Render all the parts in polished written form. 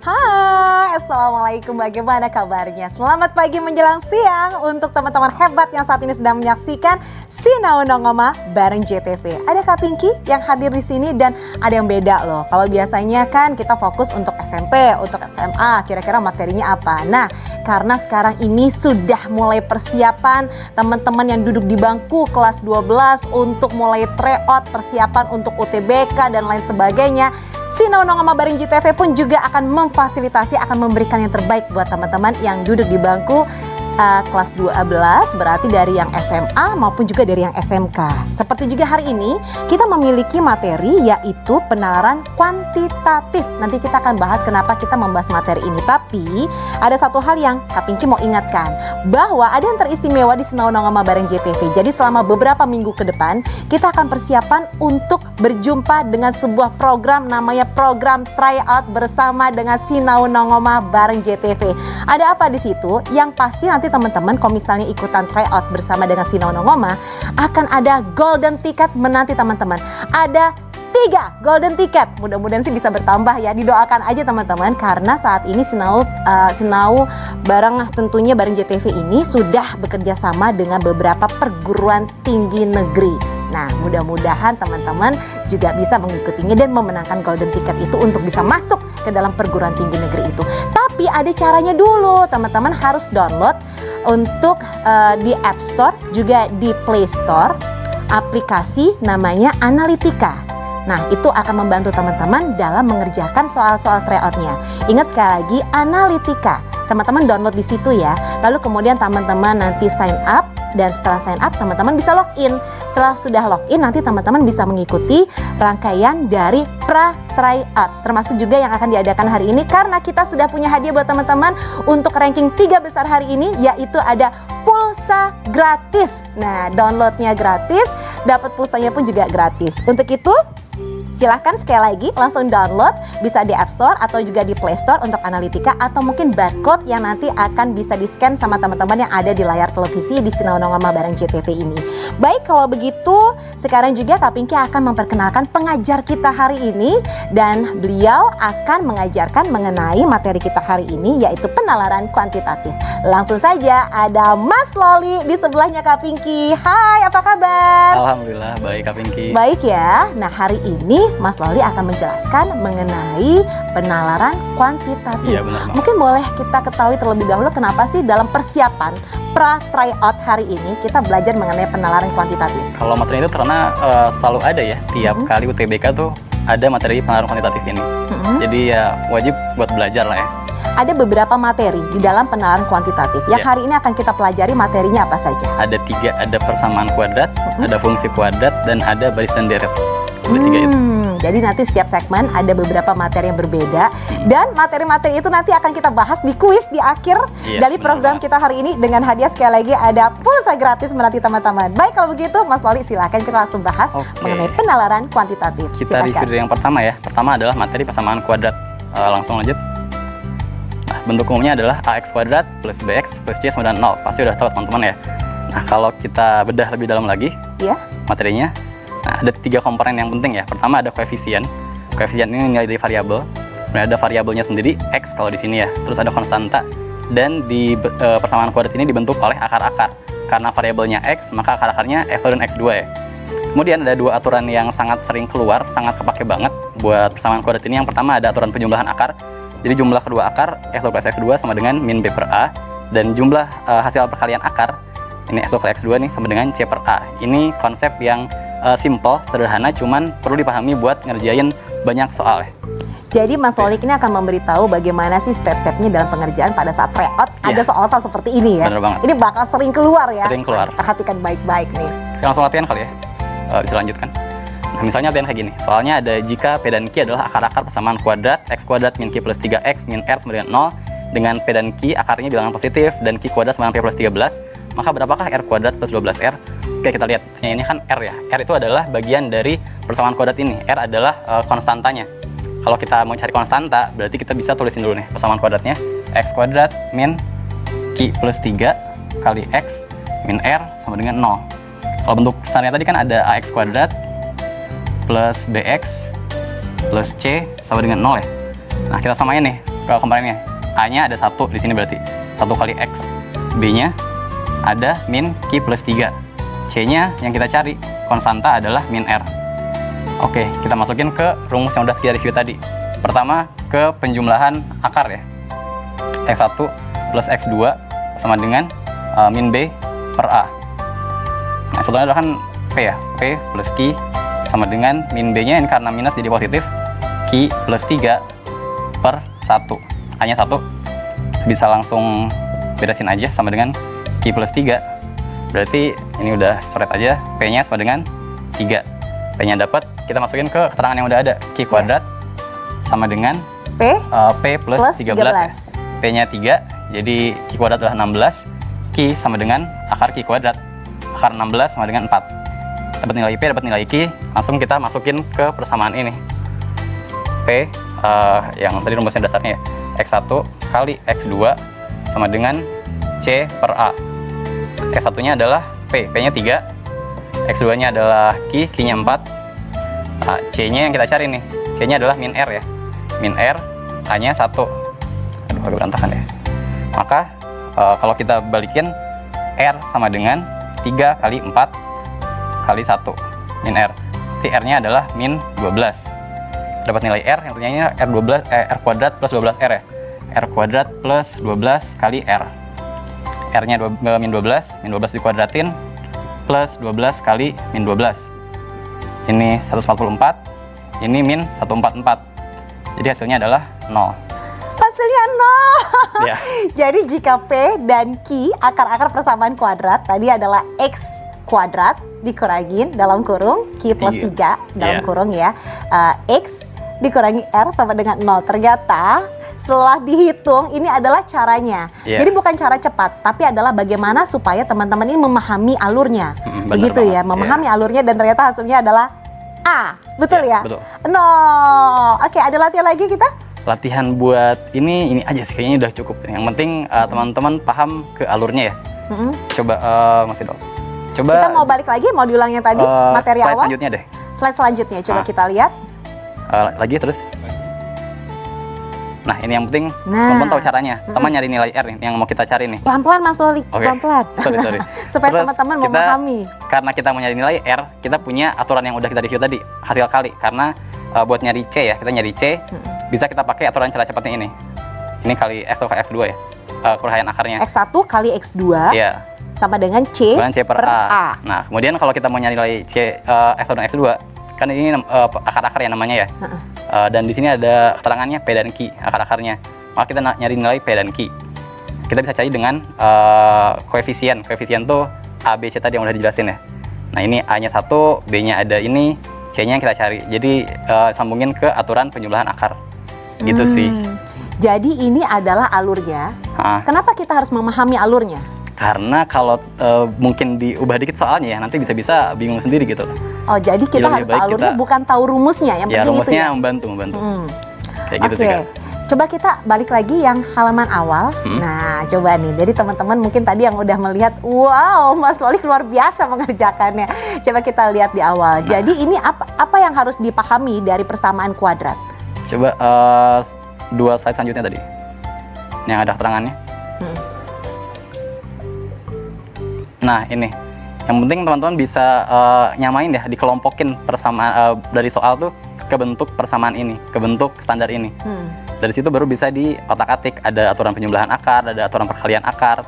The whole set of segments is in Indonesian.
Hai, Assalamualaikum, bagaimana kabarnya? Selamat pagi menjelang siang untuk teman-teman hebat yang saat ini sedang menyaksikan Sinau Nongoma bareng JTV. Ada Kak Pinky yang hadir di sini dan ada yang beda loh. Kalau biasanya kan kita fokus untuk SMP, untuk SMA, kira-kira materinya apa. Nah, karena sekarang ini sudah mulai persiapan teman-teman yang duduk di bangku kelas 12 untuk mulai tryout, persiapan untuk UTBK dan lain sebagainya. Sinau Nongoma bareng JTV pun juga akan memfasilitasi, akan memberikan yang terbaik buat teman-teman yang duduk di bangku kelas 12, berarti dari yang SMA maupun juga dari yang SMK. Seperti juga hari ini kita memiliki materi yaitu penalaran kuantitatif. Nanti kita akan bahas kenapa kita membahas materi ini. Tapi ada satu hal yang Kak Pinky mau ingatkan, bahwa ada yang teristimewa di Sinau Nongoma bareng JTV. Jadi selama beberapa minggu ke depan kita akan persiapan untuk berjumpa dengan sebuah program, namanya program tryout bersama dengan Sinau Nongoma bareng JTV. Ada apa di situ? Yang pasti nanti teman-teman kalau misalnya ikutan tryout bersama dengan Sinau Nongoma akan ada golden ticket menanti teman-teman. Ada 3 golden ticket, mudah-mudahan sih bisa bertambah ya, didoakan aja teman-teman karena saat ini Sinau bareng tentunya bareng JTV ini sudah bekerja sama dengan beberapa perguruan tinggi negeri. Nah, mudah-mudahan teman-teman juga bisa mengikutinya dan memenangkan golden ticket itu untuk bisa masuk ke dalam perguruan tinggi negeri itu. Tapi ada caranya dulu, teman-teman harus download untuk di App Store juga di Play Store aplikasi namanya Analitika. Nah, itu akan membantu teman-teman dalam mengerjakan soal-soal tryout-nya. Ingat sekali lagi, Analitika. Teman-teman download di situ ya. Lalu kemudian teman-teman nanti sign up, dan setelah sign up teman-teman bisa login. Setelah sudah login nanti teman-teman bisa mengikuti rangkaian dari pra tryout, termasuk juga yang akan diadakan hari ini karena kita sudah punya hadiah buat teman-teman untuk ranking 3 besar hari ini, yaitu ada pulsa gratis. Nah, downloadnya gratis, dapat pulsanya pun juga gratis. Untuk itu silahkan sekali lagi langsung download, bisa di App Store atau juga di Play Store untuk Analitika, atau mungkin barcode yang nanti akan bisa di-scan sama teman-teman yang ada di layar televisi di Sinau Nongoma bareng JTV ini. Baik, kalau begitu sekarang juga Kak Pinky akan memperkenalkan pengajar kita hari ini dan beliau akan mengajarkan mengenai materi kita hari ini yaitu penalaran kuantitatif. Langsung saja ada Mas Loli di sebelahnya Kak Pinky. Hai, apa kabar? Alhamdulillah baik Kak Pinky. Baik ya. Nah, hari ini Mas Loli akan menjelaskan mengenai penalaran kuantitatif. Iya, benar banget. Mungkin boleh kita ketahui terlebih dahulu kenapa sih dalam persiapan pra tryout hari ini kita belajar mengenai penalaran kuantitatif. Kalau materi itu karena selalu ada ya, tiap kali UTBK tuh ada materi penalaran kuantitatif ini. Jadi ya wajib buat belajar lah ya. Ada beberapa materi di dalam penalaran kuantitatif. Yang hari ini akan kita pelajari materinya apa saja? Ada 3, ada persamaan kuadrat, ada fungsi kuadrat, dan ada baris dan deret. Ada 3 itu. Jadi nanti setiap segmen ada beberapa materi yang berbeda dan materi-materi itu nanti akan kita bahas di kuis di akhir dari program kita hari ini dengan hadiah sekali lagi ada pulsa gratis menanti teman-teman. Baik, kalau begitu Mas Loli silakan kita langsung bahas mengenai penalaran kuantitatif. Kita review dari yang pertama ya. Pertama adalah materi persamaan kuadrat. Langsung lanjut. Nah, bentuk umumnya adalah ax kuadrat plus bx plus c sama dengan 0. Pasti udah tahu teman-teman ya. Nah, kalau kita bedah lebih dalam lagi materinya. Nah, ada 3 komponen yang penting ya. Pertama ada koefisien. Koefisien ini nilai dari variabel. Kemudian ada variabelnya sendiri, x kalau di sini ya. Terus ada konstanta. Dan di persamaan kuadrat ini dibentuk oleh akar-akar. Karena variabelnya x, maka akar-akarnya x1 dan x2 ya. Kemudian ada 2 aturan yang sangat sering keluar, sangat kepake banget buat persamaan kuadrat ini. Yang pertama ada aturan penjumlahan akar. Jadi jumlah kedua akar, x1 plus x2 sama dengan min b per a. Dan jumlah hasil perkalian akar, ini x1 kali x2 nih sama dengan c per a. Ini konsep yang simple, sederhana, cuman perlu dipahami buat ngerjain banyak soal ya. Jadi Mas Loli ini akan memberitahu bagaimana sih step-stepnya dalam pengerjaan pada saat tryout. Ada soal-soal seperti ini ya. Bener banget. Ini bakal sering keluar ya. Sering keluar. Perhatikan baik-baik nih. Kita langsung latihan kali ya. Bisa lanjutkan. Nah, misalnya latihan kayak gini. Soalnya ada jika P dan Q adalah akar-akar persamaan kuadrat x kuadrat min Q plus 3x min R sama dengan 0, dengan P dan Q akarnya bilangan positif dan Q kuadrat sama dengan P plus 13, maka berapakah R kuadrat plus 12R? Oke, kita lihat. Yang ini kan R ya. R itu adalah bagian dari persamaan kuadrat ini. R adalah konstantanya. Kalau kita mau cari konstanta, berarti kita bisa tulisin dulu nih persamaan kuadratnya. X kuadrat min Q plus 3 kali X min R sama dengan 0. Kalau bentuk standarnya tadi kan ada AX kuadrat plus BX plus C sama dengan 0 ya. Nah, kita samain nih. ke komponennya. A-nya ada 1 di sini berarti 1 kali X. B-nya ada min Q plus 3. C-nya yang kita cari, konstanta adalah min R. Oke, kita masukin ke rumus yang udah kita review tadi. Pertama, ke penjumlahan akar ya. X1 plus X2 sama dengan min B per A. Nah, sebetulnya adalah kan P ya. P plus Q sama dengan min B-nya ini karena minus jadi positif. Q plus 3 per 1. A-nya 1. Bisa langsung beresin aja sama dengan Q plus 3. Berarti ini udah coret aja. P-nya sama dengan 3. P-nya dapat, kita masukin ke keterangan yang udah ada. Q kuadrat sama dengan P plus 13 ya. P-nya 3, jadi Q kuadrat adalah 16. Q sama dengan akar Q kuadrat. Akar 16 sama dengan 4. Dapat nilai P, dapat nilai Q, langsung kita masukin ke persamaan ini. P, yang tadi rumusnya dasarnya ya. X1 kali X2 sama dengan C per A. X1-nya adalah P, P-nya 3. X2-nya adalah Q, Q-nya 4. Nah, C-nya yang kita cari nih. C-nya adalah min R ya. Min R, A-nya 1. Aduh, agak berantakan ya. Maka, kalau kita balikin, R sama dengan 3 kali 4 kali 1. Min R. Berarti R-nya adalah min 12. Dapat nilai R, yang ternyata R kuadrat plus 12R ya. R kuadrat plus 12 kali R. R-nya min 12 dikuadratin, plus 12 kali min 12. Ini 144, ini min 144. Jadi hasilnya adalah 0. Hasilnya 0. Ya. Jadi jika P dan Q akar-akar persamaan kuadrat tadi adalah X kuadrat dikurangin dalam kurung Q plus 3 dalam kurung ya. X dikurangi R sama dengan 0. Ternyata setelah dihitung ini adalah caranya. Jadi bukan cara cepat, tapi adalah bagaimana supaya teman-teman ini memahami alurnya. Begitu ya, memahami alurnya, dan ternyata hasilnya adalah A. Betul ya? Betul. 0. Oke, ada latihan lagi kita? Latihan buat ini aja sih, kayaknya udah cukup. Yang penting teman-teman paham ke alurnya ya. Coba masih dong. Coba kita mau balik lagi, mau diulangnya tadi materi slide awal. Selanjutnya deh. Slide selanjutnya, coba kita lihat. Lagi terus. Nah, ini yang penting teman-teman tahu caranya. Teman nyari nilai R nih yang mau kita cari nih. Pelan-pelan Mas Loli, pelan-pelan. Sorry. Supaya teman-teman memahami. Karena kita mau nyari nilai R, kita punya aturan yang udah kita review tadi, hasil kali. Karena buat nyari C ya, kita nyari C, bisa kita pakai aturan cara cepatnya ini. Ini kali X atau X2 ya, kuraian akarnya. X1 kali X2 sama dengan C per A. Nah, kemudian kalau kita mau nyari nilai C, X1 dan X2, kan ini akar-akar ya namanya ya. Dan di sini ada keterangannya P dan Q, akar-akarnya. Maka kita nyari nilai P dan Q. Kita bisa cari dengan koefisien. Koefisien tuh A, B, C tadi yang udah dijelasin ya. Nah, ini A-nya 1, B-nya ada ini, C-nya yang kita cari. Jadi sambungin ke aturan penjumlahan akar. Gitu sih. Jadi ini adalah alurnya. Kenapa kita harus memahami alurnya? Karena kalau mungkin diubah dikit soalnya ya, nanti bisa-bisa bingung sendiri gitu. Oh, jadi kita harus tahu alurnya, bukan tahu rumusnya. Yang penting rumusnya itu ya? membantu. Kayak gitu sih, Kak. Coba kita balik lagi yang halaman awal. Nah, coba nih. Jadi teman-teman mungkin tadi yang udah melihat, wow, Mas Loli luar biasa mengerjakannya. Coba kita lihat di awal. Jadi ini apa yang harus dipahami dari persamaan kuadrat? Coba 2 slide selanjutnya tadi, yang ada keterangannya. Nah, ini yang penting teman-teman bisa nyamain ya, dikelompokin persamaan dari soal tuh ke bentuk persamaan ini, ke bentuk standar ini. Dari situ baru bisa di otak-atik, ada aturan penjumlahan akar, ada aturan perkalian akar,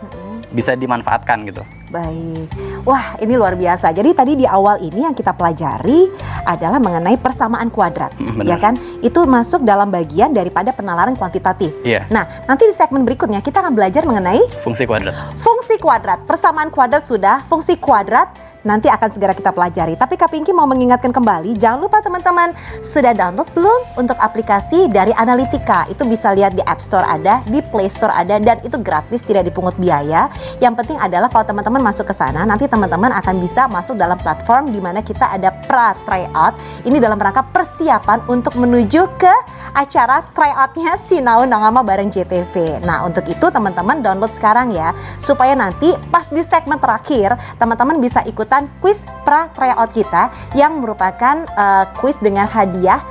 bisa dimanfaatkan gitu. Baik, wah ini luar biasa. Jadi tadi di awal ini yang kita pelajari adalah mengenai persamaan kuadrat, ya kan? Itu masuk dalam bagian daripada penalaran kuantitatif. Nah, nanti di segmen berikutnya kita akan belajar mengenai fungsi kuadrat. Fungsi kuadrat, persamaan kuadrat sudah, fungsi kuadrat nanti akan segera kita pelajari. Tapi Kak Pinky mau mengingatkan kembali, jangan lupa teman-teman, sudah download belum untuk aplikasi dari Analitika? Itu bisa lihat di App Store ada, di Play Store ada, dan itu gratis, tidak dipungut biaya. Yang penting adalah kalau teman-teman masuk ke sana, nanti teman-teman akan bisa masuk dalam platform di mana kita ada pra-tryout. Ini dalam rangka persiapan untuk menuju ke acara tryoutnya Sinau Nongama bareng JTV. Nah, untuk itu teman-teman download sekarang ya, supaya nanti pas di segmen terakhir, teman-teman bisa ikutan quiz pra tryout kita yang merupakan quiz dengan hadiah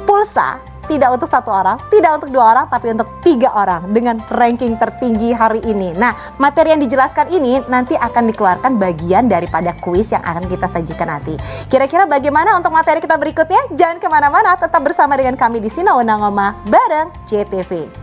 pulsa tidak untuk 1 orang, tidak untuk 2 orang, tapi untuk 3 orang dengan ranking tertinggi hari ini. Nah, materi yang dijelaskan ini nanti akan dikeluarkan bagian daripada kuis yang akan kita sajikan nanti. Kira-kira bagaimana untuk materi kita berikutnya? Jangan kemana-mana, tetap bersama dengan kami di Sinau Nongoma bareng JTV.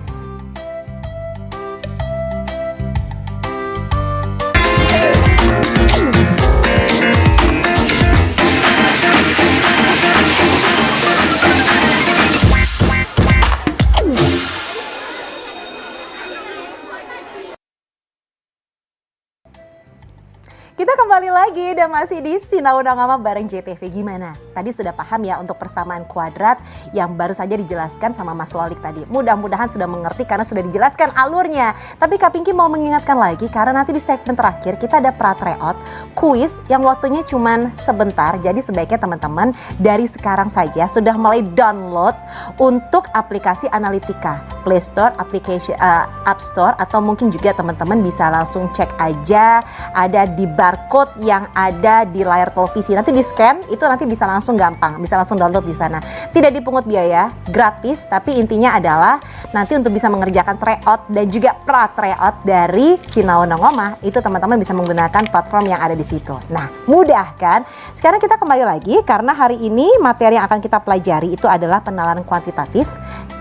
Kita kembali lagi dan masih di Sinau Nongoma bareng JTV. Gimana? Tadi sudah paham ya untuk persamaan kuadrat yang baru saja dijelaskan sama Mas Lolik tadi. Mudah-mudahan sudah mengerti karena sudah dijelaskan alurnya. Tapi Kak Pinky mau mengingatkan lagi karena nanti di segmen terakhir kita ada pra-tryout kuis yang waktunya cuman sebentar. Jadi sebaiknya teman-teman dari sekarang saja sudah mulai download untuk aplikasi Analitika, Play Store, application App Store, atau mungkin juga teman-teman bisa langsung cek aja ada di barcode yang ada di layar televisi. Nanti di scan itu nanti bisa langsung gampang, bisa langsung download di sana. Tidak dipungut biaya, gratis, tapi intinya adalah nanti untuk bisa mengerjakan tryout dan juga pra-tryout dari Sinau Nongoma itu teman-teman bisa menggunakan platform yang ada di situ. Nah, mudah kan? Sekarang kita kembali lagi karena hari ini materi yang akan kita pelajari itu adalah penalaran kuantitatif.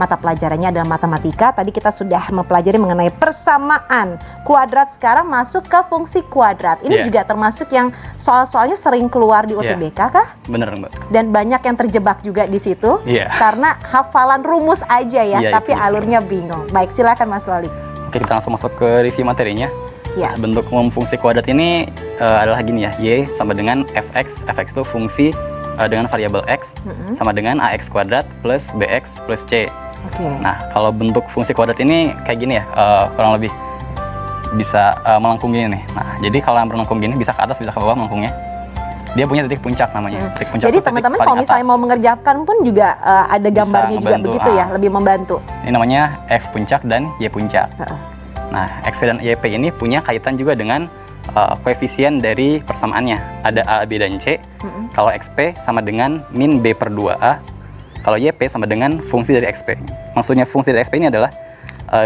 Mata pelajarannya adalah matematika. Tadi kita sudah mempelajari mengenai persamaan kuadrat, sekarang masuk ke fungsi kuadrat. Ini juga termasuk yang soal-soalnya sering keluar di UTBK kah? Bener Mbak. Dan banyak yang terjebak juga di situ karena hafalan rumus aja ya, tapi alurnya bingung. Baik, silakan Mas Lolik. Oke, kita langsung masuk ke review materinya. Bentuk umum fungsi kuadrat ini adalah gini ya, y sama dengan fx. Fx itu fungsi dengan variabel x sama dengan ax kuadrat plus bx plus c. Nah, kalau bentuk fungsi kuadrat ini kayak gini ya, kurang lebih bisa melengkung gini nih. Nah, jadi kalau yang melengkung gini bisa ke atas, bisa ke bawah melengkungnya. Dia punya titik puncak namanya. Titik puncak. Jadi teman-teman kalau misalnya mau mengerjakan pun juga ada gambarnya juga begitu ya, lebih membantu. Ini namanya x puncak dan y puncak. Nah, xp dan yp ini punya kaitan juga dengan koefisien dari persamaannya. Ada a, b, dan c. Kalau xp sama dengan min b per 2a. Kalau yp sama dengan fungsi dari xp. Maksudnya fungsi dari xp ini adalah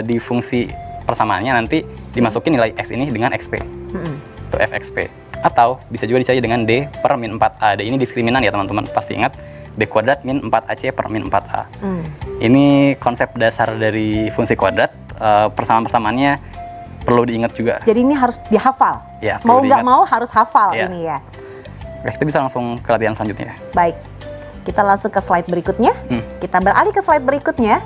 di fungsi persamaannya nanti dimasukin nilai x ini dengan xp. Itu fxp. Atau bisa juga dicari dengan d per min 4a. D ini diskriminan ya teman-teman. Pasti ingat d kuadrat min 4ac per min 4a. Ini konsep dasar dari fungsi kuadrat. Persamaan-persamaannya perlu diingat juga. Jadi ini harus dihafal. Ya, mau nggak mau harus hafal ini ya. Oke, kita bisa langsung ke latihan selanjutnya. Baik, kita langsung ke slide berikutnya. Kita beralih ke slide berikutnya.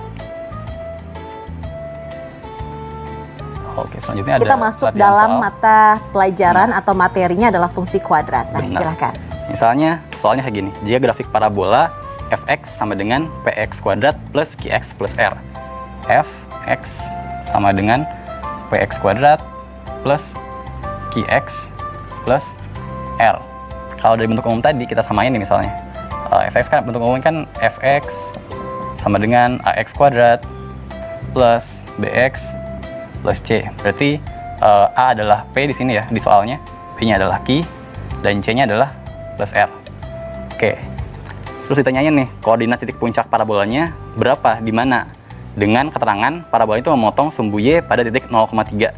Oke, selanjutnya kita ada masuk dalam mata pelajaran atau materinya adalah fungsi kuadrat. Nah, silahkan. Misalnya, soalnya kayak gini. Jika grafik parabola fx sama dengan px kuadrat plus qx plus r. Fx sama dengan px kuadrat plus qx plus r. Kalau dari bentuk umum tadi kita samain nih misalnya. Fx kan bentuk umum kan fx sama dengan ax kuadrat plus bx plus c. Berarti a adalah p di sini ya di soalnya, b-nya adalah q dan c-nya adalah plus r. Oke. Terus ditanyain nih, koordinat titik puncak parabolanya berapa, di mana? Dengan keterangan parabola itu memotong sumbu y pada titik 0,3.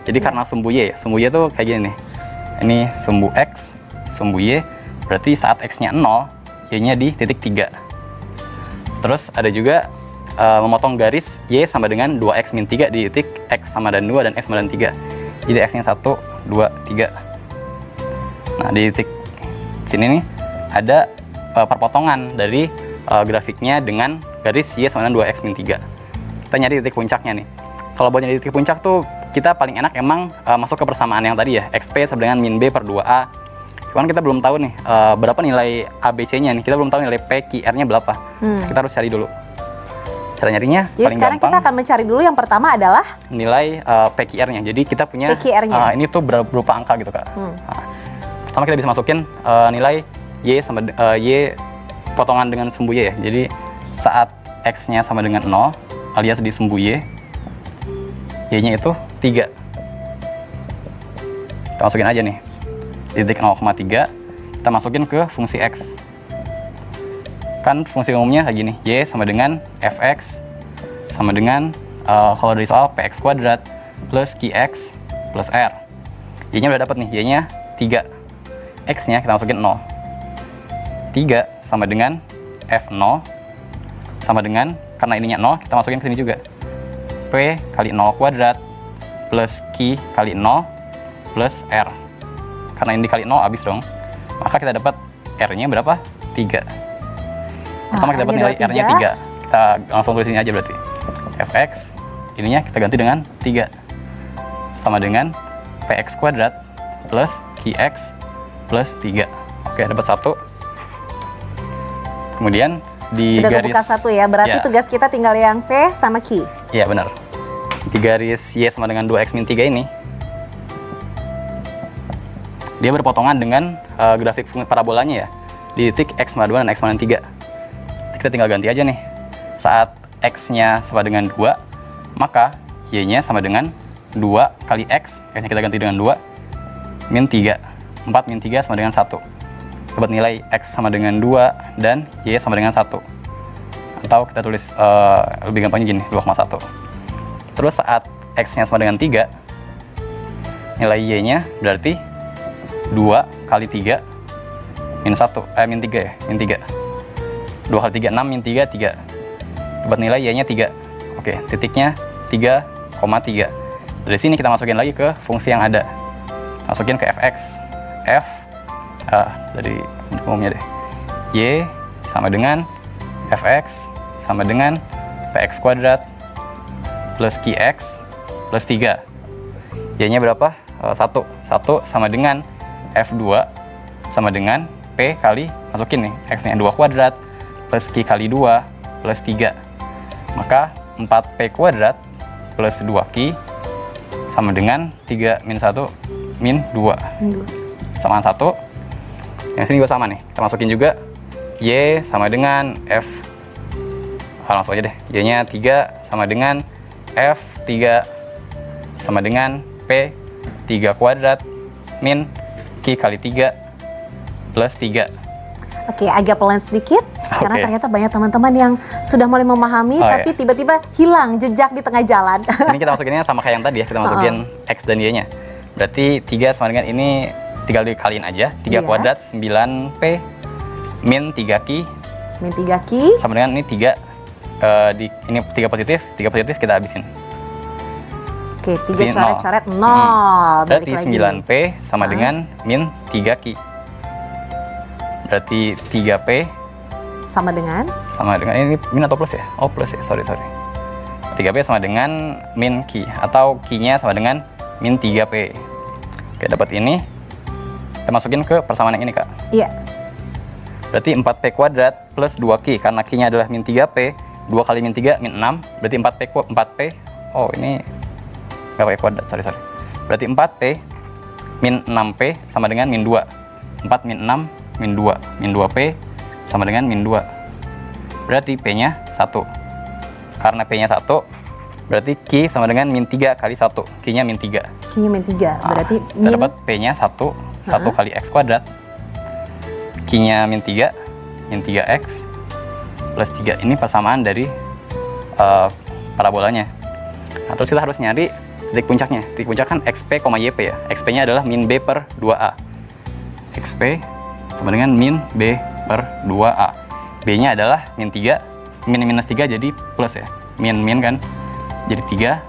Jadi karena sumbu y itu kayak gini nih. Ini sumbu x, sumbu y, berarti saat x-nya 0, y-nya di titik 3. Terus ada juga memotong garis y sama dengan 2x min 3 di titik x sama dan 2 dan x sama dan 3. Jadi x-nya 1, 2, 3. Nah, di titik sini nih ada perpotongan dari grafiknya dengan garis y sama dengan 2x min 3. Kita nyari titik puncaknya nih. Kalau buat nyari titik puncak tuh kita paling enak emang masuk ke persamaan yang tadi ya, xp sama dengan min b per 2a. Cuman kita belum tahu nih berapa nilai ABC-nya nih. Kita belum tahu nilai P, Q, R-nya berapa. Kita harus cari dulu. Cara nyarinya jadi paling sekarang gampang. Kita akan mencari dulu yang pertama adalah nilai P, Q, R-nya. Jadi kita punya ini tuh berupa angka gitu Kak. Nah, pertama kita bisa masukin nilai Y sama Y potongan dengan sumbu Y ya. Jadi saat X-nya sama dengan 0 alias di sumbu Y, Y-nya itu 3. Kita masukin aja nih. Titik 0,3 kita masukin ke fungsi X. Kan fungsi umumnya kayak gini, Y sama dengan Fx sama dengan kalau dari soal Px kuadrat plus Qx plus R. Y-nya udah dapat nih, Y-nya 3. X-nya kita masukin 0. 3 sama dengan F0 sama dengan, karena ininya 0, kita masukin ke sini juga. P kali 0 kuadrat plus Q kali 0 plus R. Karena ini dikali 0 habis dong. Maka kita dapat R-nya berapa? 3. Pertama kita dapat nilai R-nya 3. Kita langsung tulis ini aja berarti. Fx, ininya kita ganti dengan 3. Sama dengan Px kuadrat plus Qx plus 3. Oke, dapat 1. Kemudian di Sudah garis... kebuka 1 ya, berarti tugas kita tinggal yang P sama Q. Iya, benar. Di garis Y sama dengan 2x min 3 ini, dia berpotongan dengan grafik parabolanya ya. Di titik x sama 2 dan x sama dengan 3. Kita tinggal ganti aja nih. Saat x-nya sama dengan 2, maka y-nya sama dengan 2 kali x. X-nya kita ganti dengan 2, min 3. 4 min 3 sama dengan 1. Dapat nilai x sama dengan 2 dan y sama dengan 1. Atau kita tulis lebih gampangnya gini, 2,1. Terus saat x-nya sama dengan 3, nilai y-nya berarti 2 kali 3 min 1, min 3 ya, min 3. 2 kali 3, 6 min 3, 3. Dapat nilai y-nya 3. Oke, titiknya 3,3. Dari sini kita masukin lagi ke fungsi yang ada. Masukin ke fx. Dari umumnya deh. Y sama dengan fx sama dengan px kuadrat plus qx plus 3. Y-nya berapa? 1. 1 sama dengan f2 sama dengan p kali, masukin nih, x-nya 2 kuadrat plus q kali 2 plus 3. Maka 4p kuadrat plus 2q sama dengan 3 min 1 min 2. Samaan 1. Yang sini juga sama nih. Kita masukin juga y sama dengan f. Langsung aja deh. Y-nya 3 sama dengan f3 sama dengan p 3 kuadrat min q kali 3 plus 3. Oke, agak pelan sedikit karena Oke. ternyata banyak teman-teman yang sudah mulai memahami tapi tiba-tiba hilang jejak di tengah jalan. Ini kita masukinnya sama kayak yang tadi ya. Kita masukin x dan y-nya. Berarti 3 sama dengan ini tinggal dikaliin aja. 3 kuadrat 9p min 3q min 3q sama dengan ini 3 ini 3 positif kita habisin. Oke, 3 coret-coret 0. Berarti 9p sama dengan min 3q. Berarti 3p sama dengan ini min atau plus ya? Oh, plus ya. Sorry. 3p sama dengan min q atau q-nya sama dengan min 3p. Oke, dapat ini. Kita masukin ke persamaan yang ini, Kak. Iya. Berarti 4p kuadrat plus 2q karena q-nya adalah min 3p. 2 kali min 3 min 6. Berarti 4p. Oh, ini nggak pakai kuadrat, sorry. Berarti 4p min 6p sama dengan min 2. 4 min 6 min 2. Min 2p sama dengan min 2. Berarti p-nya 1. Karena p-nya 1, berarti q sama dengan min 3 kali 1. Q-nya min 3. Q-nya min 3. Berarti kita dapat p-nya 1 kali x kuadrat. Q-nya min 3, min 3x plus 3. Ini persamaan dari parabolanya. Nah, terus kita harus nyari titik puncaknya. Titik puncak kan xp, yp ya. xp-nya adalah min b per 2a. xp sama dengan min b per 2a. b-nya adalah min 3, min minus 3 jadi plus ya. Min kan. Jadi 3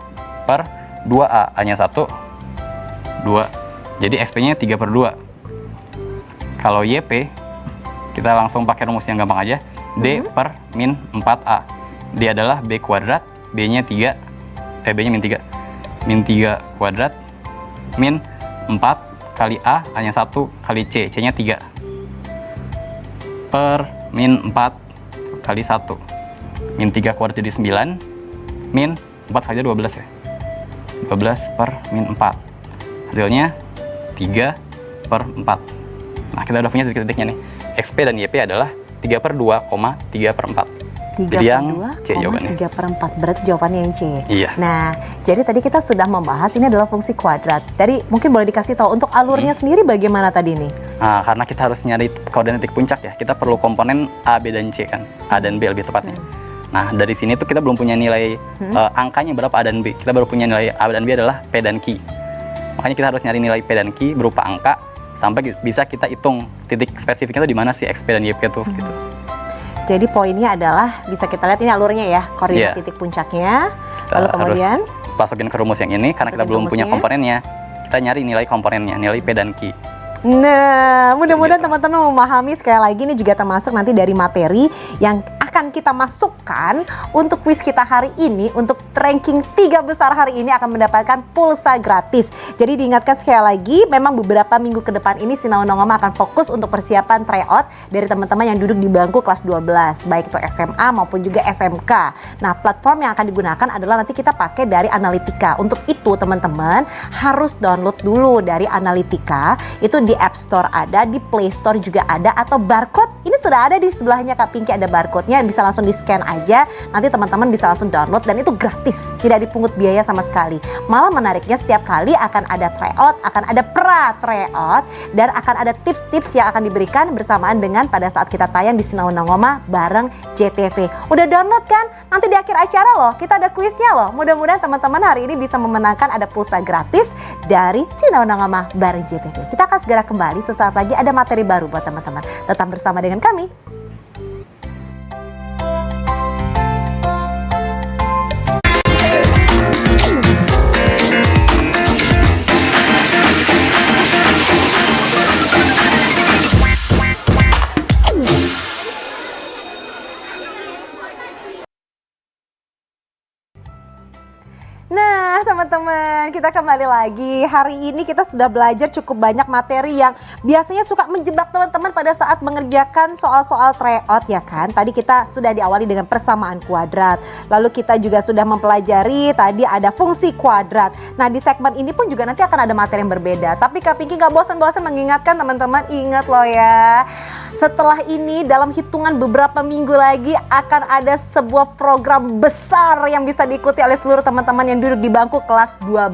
per 2a. A-nya 1, 2. Jadi xp-nya 3 per 2. Kalau yp, kita langsung pakai rumus yang gampang aja. D per min 4a. D adalah b kuadrat, b-nya 3, b-nya min 3. Min 3 kuadrat, min 4 kali a, a-nya 1 kali c, c-nya 3. Per min 4 kali 1. Min 3 kuadrat jadi 9, min 4 kali 12 ya. 12 per min 4. Hasilnya 3 per 4. Nah, kita udah punya titik-titiknya nih. XP dan YP adalah 3 per 2, 3 per 4. 3 Jadi yang per 2, C jawabannya. 3 per 4, berarti jawabannya yang C. Iya. Nah, jadi tadi kita sudah membahas ini adalah fungsi kuadrat. Jadi mungkin boleh dikasih tahu untuk alurnya sendiri bagaimana tadi nih? Nah, karena kita harus nyari koordinat titik puncak ya, kita perlu komponen A, B, dan C kan, A dan B lebih tepatnya. Nah, dari sini tuh kita belum punya nilai angkanya berapa A dan B. Kita baru punya nilai A dan B adalah P dan Q. Makanya kita harus nyari nilai P dan Q berupa angka sampai bisa kita hitung titik spesifiknya itu di mana sih X, P, dan Y, P tuh gitu. Jadi poinnya adalah bisa kita lihat ini alurnya ya, koordinat titik puncaknya. Kita Lalu kemudian harus masukin ke rumus yang ini karena kita masukin belum punya rumusnya. komponennya. Kita nyari nilai komponennya, nilai P dan Q. Nah, mudah-mudahan Gitu. teman-teman memahami. Sekali lagi ini juga termasuk nanti dari materi yang akan kita masukkan untuk kuis kita hari ini. Untuk ranking 3 besar hari ini akan mendapatkan pulsa gratis. Jadi diingatkan sekali lagi, memang beberapa minggu ke depan ini Sinau Nongoma akan fokus untuk persiapan tryout dari teman-teman yang duduk di bangku kelas 12, baik itu SMA maupun juga SMK. Nah, platform yang akan digunakan adalah nanti kita pakai dari Analitika. Untuk itu teman-teman harus download dulu dari Analitika. Itu di App Store ada, di Play Store juga ada, atau barcode ini sudah ada di sebelahnya Kak Pinky, ada barcode-nya, bisa langsung di scan aja. Nanti teman-teman bisa langsung download dan itu gratis, tidak dipungut biaya sama sekali. Malah menariknya setiap kali akan ada tryout, akan ada pra tryout, dan akan ada tips-tips yang akan diberikan bersamaan dengan pada saat kita tayang di Sinau Nongoma bareng JTV. Udah download kan? Nanti di akhir acara loh, kita ada kuisnya loh. Mudah-mudahan teman-teman hari ini bisa memenangkan ada pulsa gratis dari Sinau Nongoma bareng JTV. Kita akan segera kembali sesaat lagi, ada materi baru buat teman-teman. Tetap bersama dengan kami. Nah teman-teman, kita kembali lagi. Hari ini kita sudah belajar cukup banyak materi yang biasanya suka menjebak teman-teman pada saat mengerjakan soal-soal tryout ya kan. Tadi kita sudah diawali dengan persamaan kuadrat. Lalu kita juga sudah mempelajari tadi ada fungsi kuadrat. Nah di segmen ini pun juga nanti akan ada materi yang berbeda. Tapi Kak Pinky gak bosan-bosan mengingatkan teman-teman, ingat loh ya. Setelah ini dalam hitungan beberapa minggu lagi akan ada sebuah program besar yang bisa diikuti oleh seluruh teman-teman yang duduk di bangku kelas 12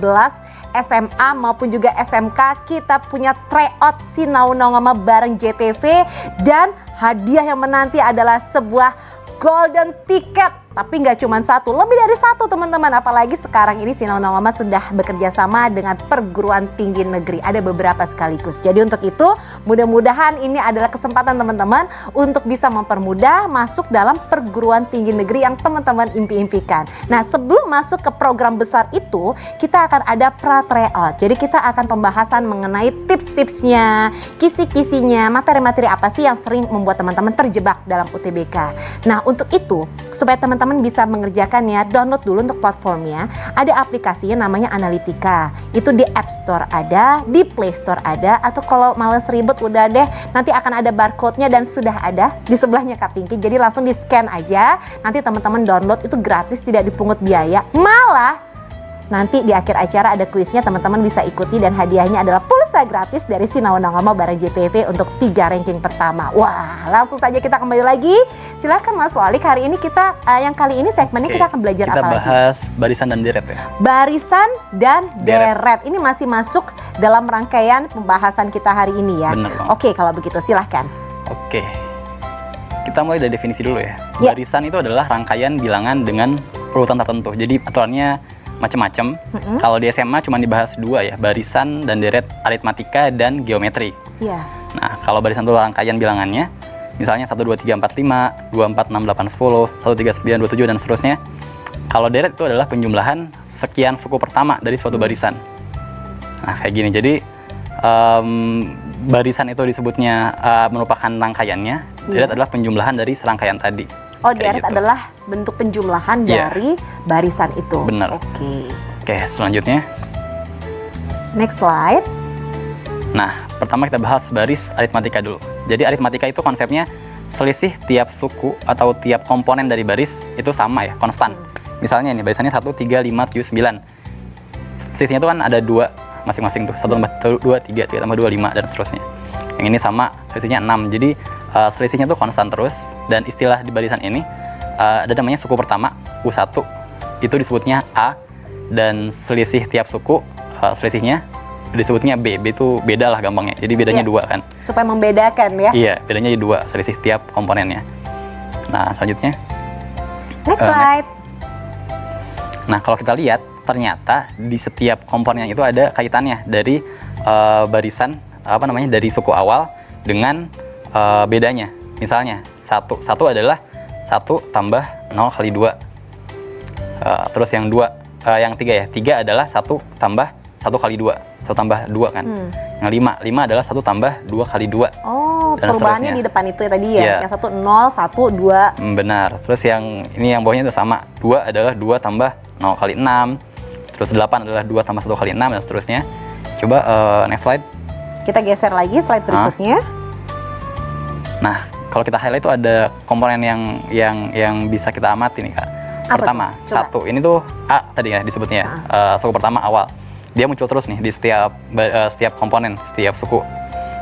SMA maupun juga SMK. Kita punya tryout Sinau Nongoma bareng JTV dan hadiah yang menanti adalah sebuah golden ticket. Tapi nggak cuma satu, lebih dari satu teman-teman. Apalagi sekarang ini Sinau Nongoma sudah bekerja sama dengan perguruan tinggi negeri. Ada beberapa sekaligus. Jadi untuk itu mudah-mudahan ini adalah kesempatan teman-teman untuk bisa mempermudah masuk dalam perguruan tinggi negeri yang teman-teman impi-impikan. Nah sebelum masuk ke program besar itu, kita akan ada pra-tryout. Jadi kita akan pembahasan mengenai tips-tipsnya, kisi-kisinya, materi-materi apa sih yang sering membuat teman-teman terjebak dalam UTBK. Nah untuk itu, supaya teman-teman bisa mengerjakannya, download dulu untuk platformnya. Ada aplikasinya namanya Analitika. Itu di App Store ada, di Play Store ada, atau kalau males ribet udah deh, nanti akan ada barcode-nya dan sudah ada di sebelahnya Kak Pinky. Jadi langsung di-scan aja. Nanti teman-teman download itu gratis, tidak dipungut biaya. Malah nanti di akhir acara ada kuisnya, teman-teman bisa ikuti dan hadiahnya adalah pulsa gratis dari Sinau Nongoma bareng JTV untuk 3 ranking pertama. Wah, langsung saja kita kembali lagi. Silakan Mas Walik, hari ini kita yang kali ini segmennya kita akan belajar kita apa lagi? bahas barisan dan deret ya. Barisan dan deret. Ini masih masuk dalam rangkaian pembahasan kita hari ini ya. Bener banget. Oke, kalau begitu silahkan. Oke. Kita mulai dari definisi dulu ya. Ya. Barisan itu adalah rangkaian bilangan dengan urutan tertentu. Jadi aturannya macam-macam. Kalau di SMA cuma dibahas 2 ya, barisan dan deret, aritmatika dan geometri. Iya. Nah, kalau barisan itu rangkaian bilangannya, misalnya 1, 2, 3, 4, 5, 2, 4, 6, 8, 10, 1, 3, 9, 2, 7, dan seterusnya. Kalau deret itu adalah penjumlahan sekian suku pertama dari suatu barisan. Nah, kayak gini. Jadi, barisan itu disebutnya merupakan rangkaiannya, deret adalah penjumlahan dari serangkaian tadi. Oh, Kayak deret gitu. adalah bentuk penjumlahan Iya. dari barisan itu. Bener. Oke, selanjutnya. Next slide. Nah, pertama kita bahas baris aritmatika dulu. Jadi aritmatika itu konsepnya selisih tiap suku atau tiap komponen dari baris itu sama ya, konstan. Misalnya ini barisannya 1, 3, 5, 7, 9. Selisihnya itu kan ada 2 masing-masing tuh. 1 tambah 2, 3, 3 tambah 2, 5, dan seterusnya. Yang ini sama, selisihnya 6. Jadi selisihnya tuh konstan terus, dan istilah di barisan ini ada namanya suku pertama U1, itu disebutnya A, dan selisih tiap suku selisihnya disebutnya B. B itu beda lah gampangnya, jadi bedanya 2 kan. Supaya membedakan ya. Iya, bedanya 2, selisih tiap komponennya. Nah, selanjutnya. Next slide. Nah, kalau kita lihat, ternyata di setiap komponen itu ada kaitannya dari barisan, dari suku awal dengan bedanya. Misalnya, satu adalah 1 tambah 0 kali 2. Terus yang 3 ya, 3 adalah 1 tambah 1 kali 2. 1 tambah 2 kan. Yang 5 adalah 1 tambah 2 kali 2. Oh, dan perubahannya seterusnya. di depan itu ya tadi ya. Iya. Yang 1 0, 1 2. Benar. Terus yang bawahnya itu sama. 2 adalah 2 tambah 0 kali 6. Terus 8 adalah 2 tambah 1 kali 6 dan seterusnya. Coba next slide. Kita geser lagi slide berikutnya. Nah, kalau kita highlight itu ada komponen yang bisa kita amati nih, Kak. Apa Pertama, tuh? Coba. 1. Ini tuh A tadi ya disebutnya ya. Suku pertama awal. Dia muncul terus nih di setiap komponen, setiap suku.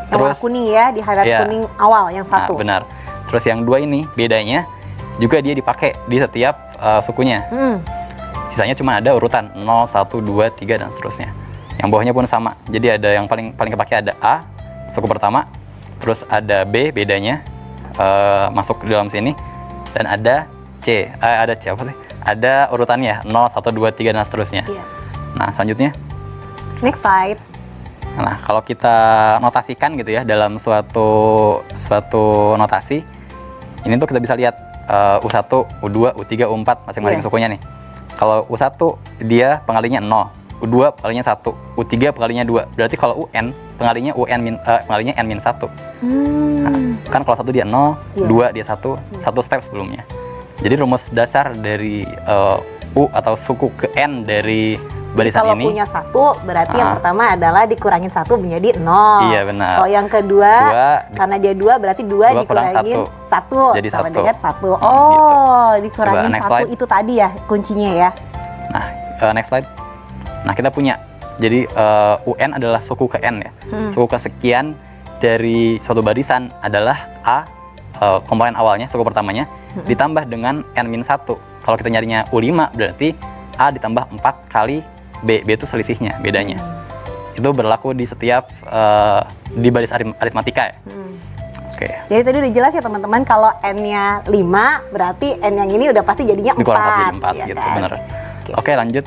Yang warna kuning ya, di highlight Iya. kuning awal yang 1. Nah, benar. Terus yang 2 ini bedanya juga dia dipakai di setiap sukunya. Sisanya cuma ada urutan 0, 1, 2, 3 dan seterusnya. Yang bawahnya pun sama. Jadi ada yang paling kepake ada A, suku pertama. Terus ada B, bedanya masuk ke dalam sini. Dan ada C, ada urutannya 0, 1, 2, 3 dan seterusnya. Iya. Nah, selanjutnya. Next slide. Nah, kalau kita notasikan gitu ya dalam suatu notasi, ini tuh kita bisa lihat U1, U2, U3, U4 masing-masing sukunya nih. Kalau U1 dia pengalinya 0, U2 pengalinya 1, U3 pengalinya 2. Berarti kalau UN pengalinya pengalinya N-1. Nah, kan kalau 1 dia 0, 2 dia 1 step sebelumnya. Jadi rumus dasar dari U atau suku ke N dari barisan kalau ini. punya 1 berarti yang pertama adalah dikurangin 1 menjadi 0. Iya, benar. Kalau yang kedua karena dia 2 berarti 2 dikurangin 1 jadi sama 1. dengan 1. Gitu. Dikurangin Coba, next 1 slide. itu tadi ya kuncinya ya. Nah, next slide. Nah, kita punya. Jadi UN adalah suku ke N ya. Suku kesekian dari suatu barisan adalah A, komponen awalnya, suku pertamanya, ditambah dengan N-1. Kalau kita nyarinya U5 berarti A ditambah 4 kali B. B itu selisihnya, bedanya. Itu berlaku di setiap di baris aritmatika ya. Oke. Jadi tadi udah jelas ya teman-teman, kalau N-nya 5 berarti N yang ini udah pasti jadinya 4. Dikurang 1 jadi 4 ya gitu, kan? bener. Oke, lanjut.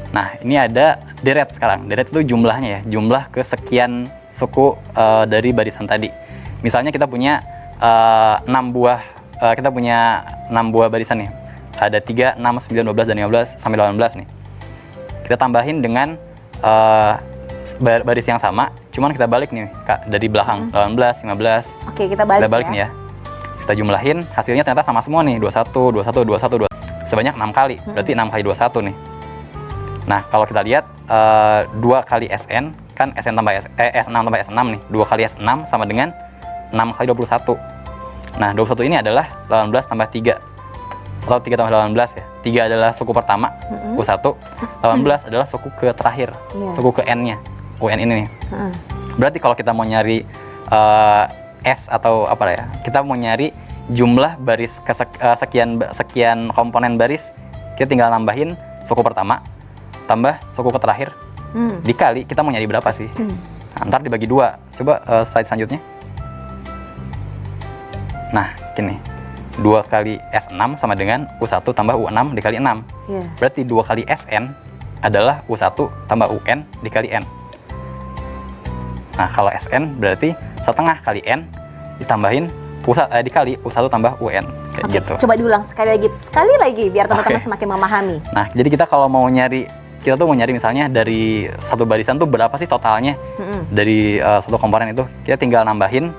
Nah, ini ada deret sekarang. Deret itu jumlahnya ya, jumlah kesekian suku dari barisan tadi. Misalnya kita punya 6 buah barisan nih. Ada 3, 6, 9, 12, dan 15 sampai 18 nih. Kita tambahin dengan baris yang sama, cuman kita balik nih, Kak, dari belakang. 18, 15. Oke, kita balik nih ya. Kita jumlahin, hasilnya ternyata sama semua nih, 21, 21, 21, 21. Sebanyak 6 kali, berarti 6 kali 21 nih. Nah, kalau kita lihat 2 kali Sn, kan Sn tambah S6 tambah S6 nih. 2 kali S6 sama dengan 6 kali 21. Nah, 21 ini adalah 18 tambah 3. Atau 3 tambah 18 ya. 3 adalah suku pertama, U1. 18 adalah suku ke terakhir, suku ke N-nya, UN ini nih. Berarti kalau kita mau nyari S atau apa ya, kita mau nyari jumlah baris sekian komponen baris, kita tinggal nambahin suku pertama, tambah suku ke terakhir, dikali, kita mau nyari berapa sih? Ntar dibagi 2. Coba slide selanjutnya. Nah, gini. 2 kali S6 sama dengan U1 tambah U6 dikali 6. Berarti 2 kali Sn adalah U1 tambah UN dikali N. Nah, kalau Sn berarti setengah kali N ditambahin dikali U1 tambah UN. Kayak gitu. Coba diulang sekali lagi biar teman-teman semakin memahami. Nah, jadi kita kalau mau nyari, kita tuh mau nyari misalnya dari satu barisan tuh berapa sih totalnya dari satu komponen itu. Kita tinggal nambahin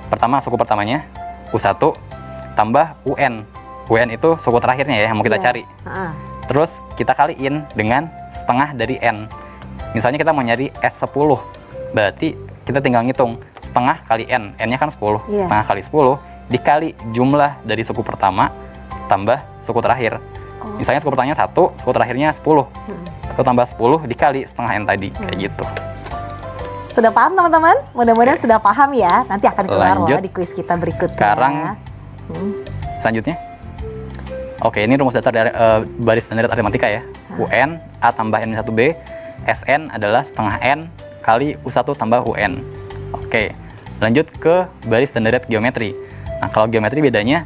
pertama suku pertamanya U1 tambah UN. UN itu suku terakhirnya ya yang mau kita cari. Terus kita kaliin dengan setengah dari N. Misalnya kita mau nyari S10. Berarti kita tinggal ngitung setengah kali N. N-nya kan 10. Setengah kali 10 dikali jumlah dari suku pertama tambah suku terakhir. Misalnya suku pertamanya 1, suku terakhirnya 10. Itu tambah 10 dikali setengah N tadi. Kayak gitu. Sudah paham teman-teman? Mudah-mudahan sudah paham ya. Nanti akan keluar loh di kuis kita berikutnya. Sekarang Selanjutnya. Oke, ini rumus dasar dari baris dan deret aritmatika ya. UN A tambah N-1B, SN adalah setengah N kali U1 tambah UN. Oke, lanjut ke baris dan deret geometri. Nah, kalau geometri bedanya,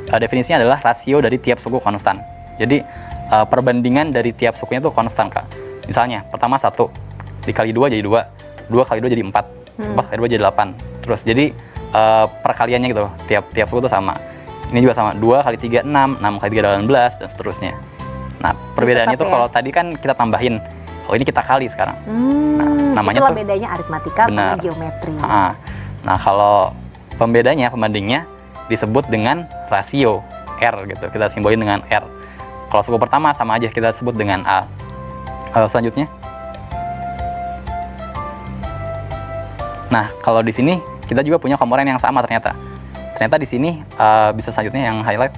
definisinya adalah rasio dari tiap suku konstan. Jadi, perbandingan dari tiap sukunya itu konstan, Kak. Misalnya, pertama 1, dikali 2 jadi 2, 2 kali 2 jadi 4, 4 kali 2 jadi 8. Terus, jadi perkaliannya gitu, tiap suku itu sama. Ini juga sama, 2 kali 3, 6, 6 kali 3, 18, dan seterusnya. Nah, perbedaannya itu kalau tadi kan kita tambahin, kalau ini kita kali sekarang. Nah, namanya itulah tuh bedanya aritmatika sama benar. geometri. Nah, kalau pembandingnya disebut dengan rasio R gitu. Kita simbolin dengan R. Kalau suku pertama sama aja kita sebut dengan A. Selanjutnya. Nah, kalau di sini kita juga punya komponen yang sama ternyata. Ternyata di sini bisa selanjutnya yang highlight.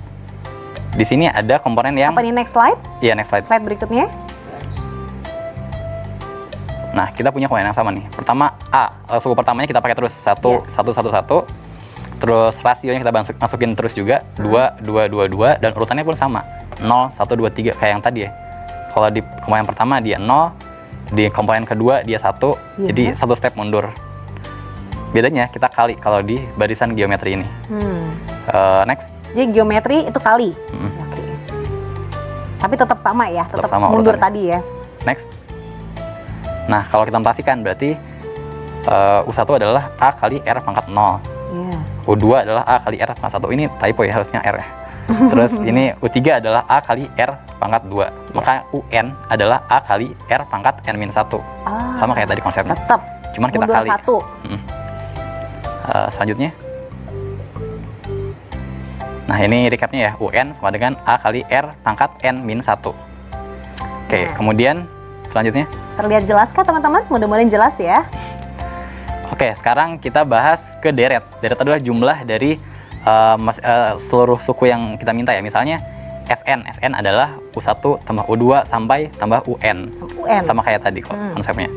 Di sini ada komponen yang Apa nih, next slide? Iya, next slide. Slide berikutnya. Nah, kita punya komponen yang sama nih. Pertama A, suku pertamanya kita pakai terus 1 1 1 1. Terus rasionya kita masukin terus juga 2 2 2 2 dan urutannya pun sama. 0 1 2 3 kayak yang tadi ya. Kalau di komponen pertama dia 0, di komponen kedua dia 1. Jadi satu step mundur. Bedanya kita kali kalau di barisan geometri ini. Next. Jadi geometri itu kali. Oke. Tapi tetap sama ya, tetap sama mundur urutannya. tadi ya. Next. Nah, kalau kita notasikan berarti U1 adalah A kali R pangkat 0. U2 adalah A kali R pangkat 1. Ini typo ya, harusnya R ya. Terus ini U3 adalah A kali R pangkat 2. Maka UN adalah A kali R pangkat N-1. Sama kayak tadi konsepnya. Tetap. Cuman kita mundur kali. 1. Selanjutnya. Nah, ini recapnya ya. UN sama dengan A kali R pangkat N-1. Oke, kemudian selanjutnya. Terlihat jelas kah teman-teman? Mudah-mudahan jelas ya. Oke, sekarang kita bahas ke deret. Deret adalah jumlah dari seluruh suku yang kita minta ya. Misalnya SN. SN adalah U1 tambah U2 sampai tambah UN. Sama kayak tadi kok konsepnya.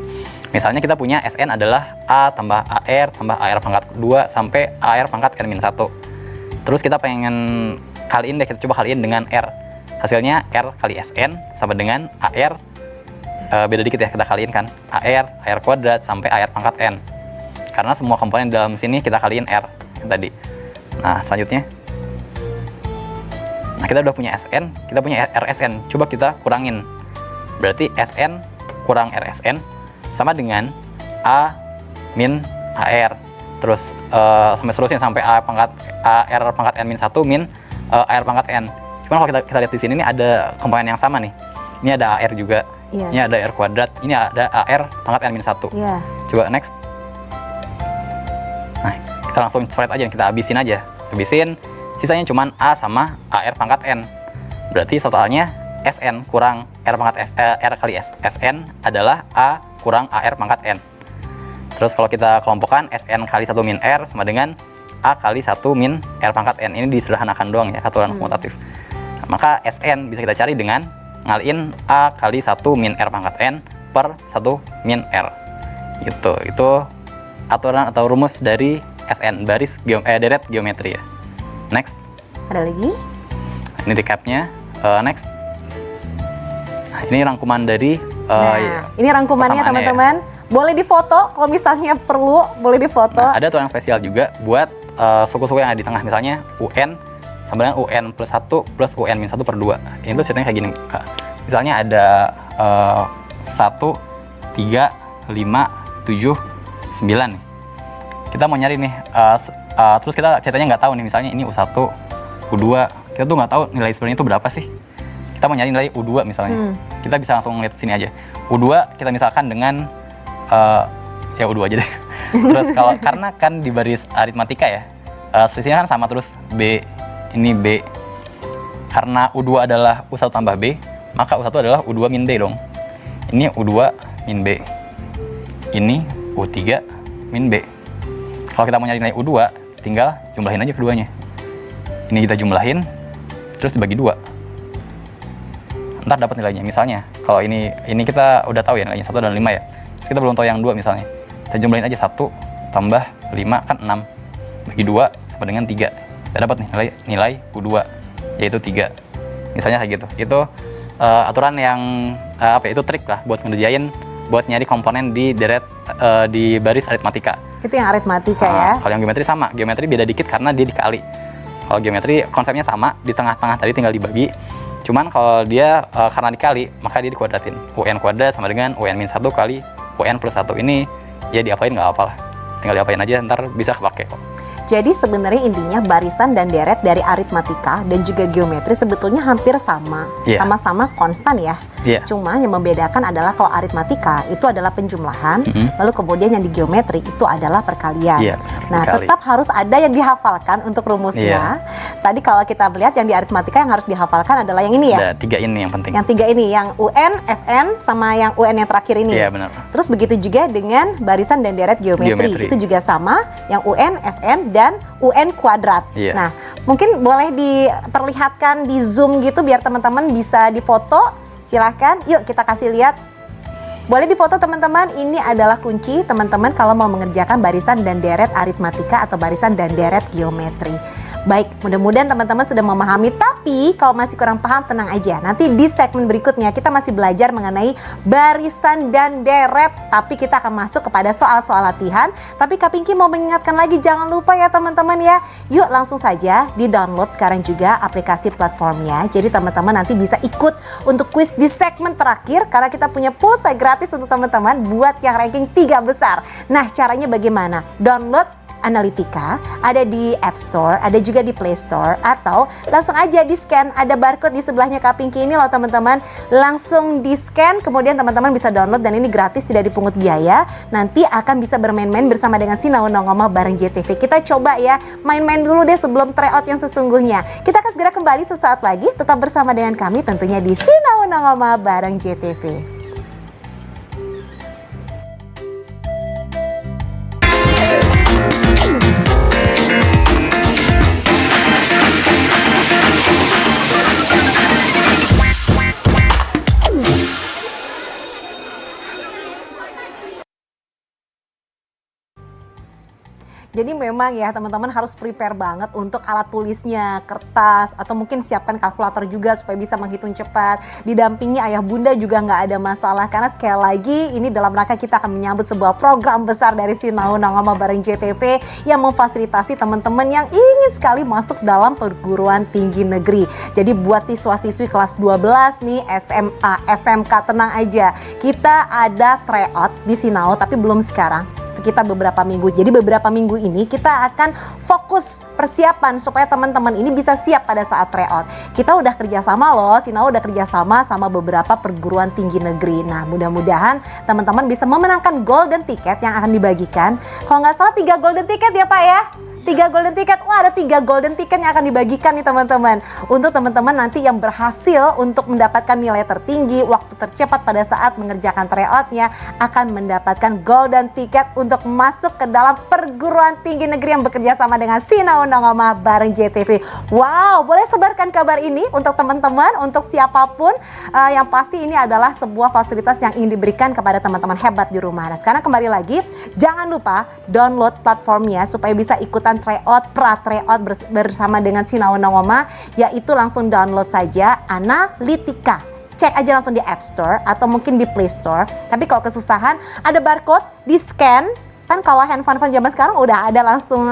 Misalnya kita punya SN adalah A tambah AR tambah AR pangkat 2 sampai AR pangkat N-1. Terus kita pengen kaliin deh, kita coba kaliin dengan R. Hasilnya R kali SN sama dengan AR. Beda dikit ya, kita kaliin kan. AR kuadrat sampai AR pangkat N. Karena semua komponen dalam sini kita kaliin R yang tadi. Nah, selanjutnya. Nah, kita udah punya SN, kita punya RSN. Coba kita kurangin. Berarti SN kurang RSN sama dengan A min AR. Terus sampai seterusnya sampai AR pangkat N-1 min AR pangkat N. Cuman kalau kita lihat di sini ini ada komponen yang sama nih. Ini ada AR juga. Ini ada R kuadrat, ini ada AR pangkat N-1. Coba next. Nah, kita langsung coret aja, kita habisin aja. Habisin, sisanya cuman A sama AR pangkat N. Berarti totalnya SN kurang R pangkat R kali SN adalah A kurang AR pangkat N. Terus kalau kita kelompokkan SN kali 1 min R sama dengan A kali 1 min R pangkat N. Ini disederhanakan doang ya, aturan komutatif. Nah, maka SN bisa kita cari dengan ngaliin A kali 1 min R pangkat N per 1 min R. Gitu. Itu aturan atau rumus dari SN, baris deret geometri ya. Next. Ada lagi? Ini recapnya. Next. Nah, ini rangkuman dari ini rangkumannya teman-teman. Boleh difoto kalau misalnya perlu, boleh difoto. Nah, ada aturan spesial juga buat suku-suku yang ada di tengah. Misalnya UN sama dengan UN plus 1 plus UN min 1 per 2. Ini tuh ceritanya kayak gini, Kak. Misalnya ada 1, 3, 5, 7, 9 nih. Kita mau nyari nih, terus kita ceritanya nggak tahu nih, misalnya ini U1, U2. Kita tuh nggak tahu nilai sebenarnya itu berapa sih. Kita mau nyari nilai U2 misalnya. Kita bisa langsung ngeliat sini aja. U2 kita misalkan dengan, ya U2 aja deh. Terus karena kan di baris aritmatika ya, selisihnya kan sama terus B. Ini B. Karena U2 adalah U1 tambah B, maka U1 adalah U2 min B dong. Ini U2 min B. Ini U3 min B. Kalau kita mau nyari nilai U2, tinggal jumlahin aja keduanya. Ini kita jumlahin, terus dibagi 2. Ntar dapat nilainya. Misalnya, kalau ini kita udah tahu ya nilainya 1 dan 5 ya. Terus kita belum tahu yang 2 misalnya. Kita jumlahin aja 1 tambah 5 kan 6. Bagi 2 sama dengan 3. kita dapat nih nilai U2 yaitu 3. Misalnya kayak gitu. Itu aturan yang itu trik lah buat ngerjain, buat nyari komponen di di baris aritmatika. Itu yang aritmatika ya. Kalau yang geometri sama, geometri beda dikit karena dia dikali. Kalau geometri konsepnya sama, di tengah-tengah tadi tinggal dibagi. Cuman kalau dia karena dikali, maka dia dikuadratin. UN kuadrat sama dengan UN-1 kali UN plus 1 ini ya diapain nggak apa-apa lah. Tinggal diapain aja, ntar bisa kepake kok. Jadi sebenarnya intinya barisan dan deret dari aritmatika dan juga geometri sebetulnya hampir sama, sama-sama konstan ya. Cuma yang membedakan adalah kalau aritmatika itu adalah penjumlahan, lalu kemudian yang di geometri itu adalah perkalian. Nah, tetap harus ada yang dihafalkan untuk rumusnya. Tadi kalau kita melihat yang di aritmatika yang harus dihafalkan adalah yang ini ya. Ada 3 ini yang penting. Yang 3 ini, yang UN, SN, sama yang UN yang terakhir ini. Iya, benar. Terus begitu juga dengan barisan dan deret geometri. Itu juga sama, yang UN, SN, dan UN kuadrat. Nah, mungkin boleh diperlihatkan di zoom gitu biar teman-teman bisa difoto. Silahkan, yuk kita kasih lihat. Boleh difoto teman-teman, ini adalah kunci teman-teman kalau mau mengerjakan barisan dan deret aritmatika atau barisan dan deret geometri. Baik, mudah-mudahan teman-teman sudah memahami, tapi kalau masih kurang paham tenang aja. Nanti di segmen berikutnya kita masih belajar mengenai barisan dan deret, tapi kita akan masuk kepada soal-soal latihan. Tapi Kak Pinky mau mengingatkan lagi, jangan lupa ya teman-teman ya. Yuk langsung saja di-download sekarang juga aplikasi platformnya. Jadi teman-teman nanti bisa ikut untuk kuis di segmen terakhir karena kita punya pulsa gratis untuk teman-teman buat yang ranking 3 besar. Nah, caranya bagaimana? Download Analitika, ada di App Store, ada juga di Play Store, atau langsung aja di scan, ada barcode di sebelahnya Kak Pinky ini loh teman-teman. Langsung di scan, kemudian teman-teman bisa download dan ini gratis, tidak dipungut biaya. Nanti akan bisa bermain-main bersama dengan Sinau Nongoma bareng JTV. Kita coba ya, main-main dulu deh sebelum tryout yang sesungguhnya. Kita akan segera kembali sesaat lagi, tetap bersama dengan kami tentunya di Sinau Nongoma bareng JTV. Jadi memang ya teman-teman harus prepare banget untuk alat tulisnya, kertas, atau mungkin siapkan kalkulator juga supaya bisa menghitung cepat. Didampingi ayah bunda juga nggak ada masalah, karena sekali lagi ini dalam rangka kita akan menyambut sebuah program besar dari Sinau Nongoma bareng JTV yang memfasilitasi teman-teman yang ingin sekali masuk dalam perguruan tinggi negeri. Jadi buat siswa-siswi kelas 12 nih, SMA, SMK, tenang aja. Kita ada tryout di Sinau tapi belum sekarang, sekitar beberapa minggu. Jadi beberapa minggu ini kita akan fokus persiapan supaya teman-teman ini bisa siap pada saat tryout. Kita udah kerjasama loh, Sinau udah kerjasama sama beberapa perguruan tinggi negeri. Nah, mudah-mudahan teman-teman bisa memenangkan golden ticket yang akan dibagikan. Kalau nggak salah 3 golden ticket ya Pak ya? 3 golden ticket, wah ada 3 golden ticket yang akan dibagikan nih teman-teman. Untuk teman-teman nanti yang berhasil untuk mendapatkan nilai tertinggi, waktu tercepat pada saat mengerjakan tryoutnya akan mendapatkan golden ticket untuk masuk ke dalam perguruan tinggi negeri yang bekerja sama dengan Sinau Nongoma bareng JTV. Wow, boleh sebarkan kabar ini untuk teman-teman, untuk siapapun. Yang pasti ini adalah sebuah fasilitas yang ingin diberikan kepada teman-teman hebat di rumah. Nah, sekarang kembali lagi, jangan lupa download platformnya supaya bisa ikutan tryout, pra-tryout bersama dengan Sinau Nongoma, yaitu langsung download saja Analitika. Cek aja langsung di App Store atau mungkin di Play Store. Tapi kalau kesusahan, ada barcode, di scan. Kan kalau handphone zaman sekarang udah ada langsung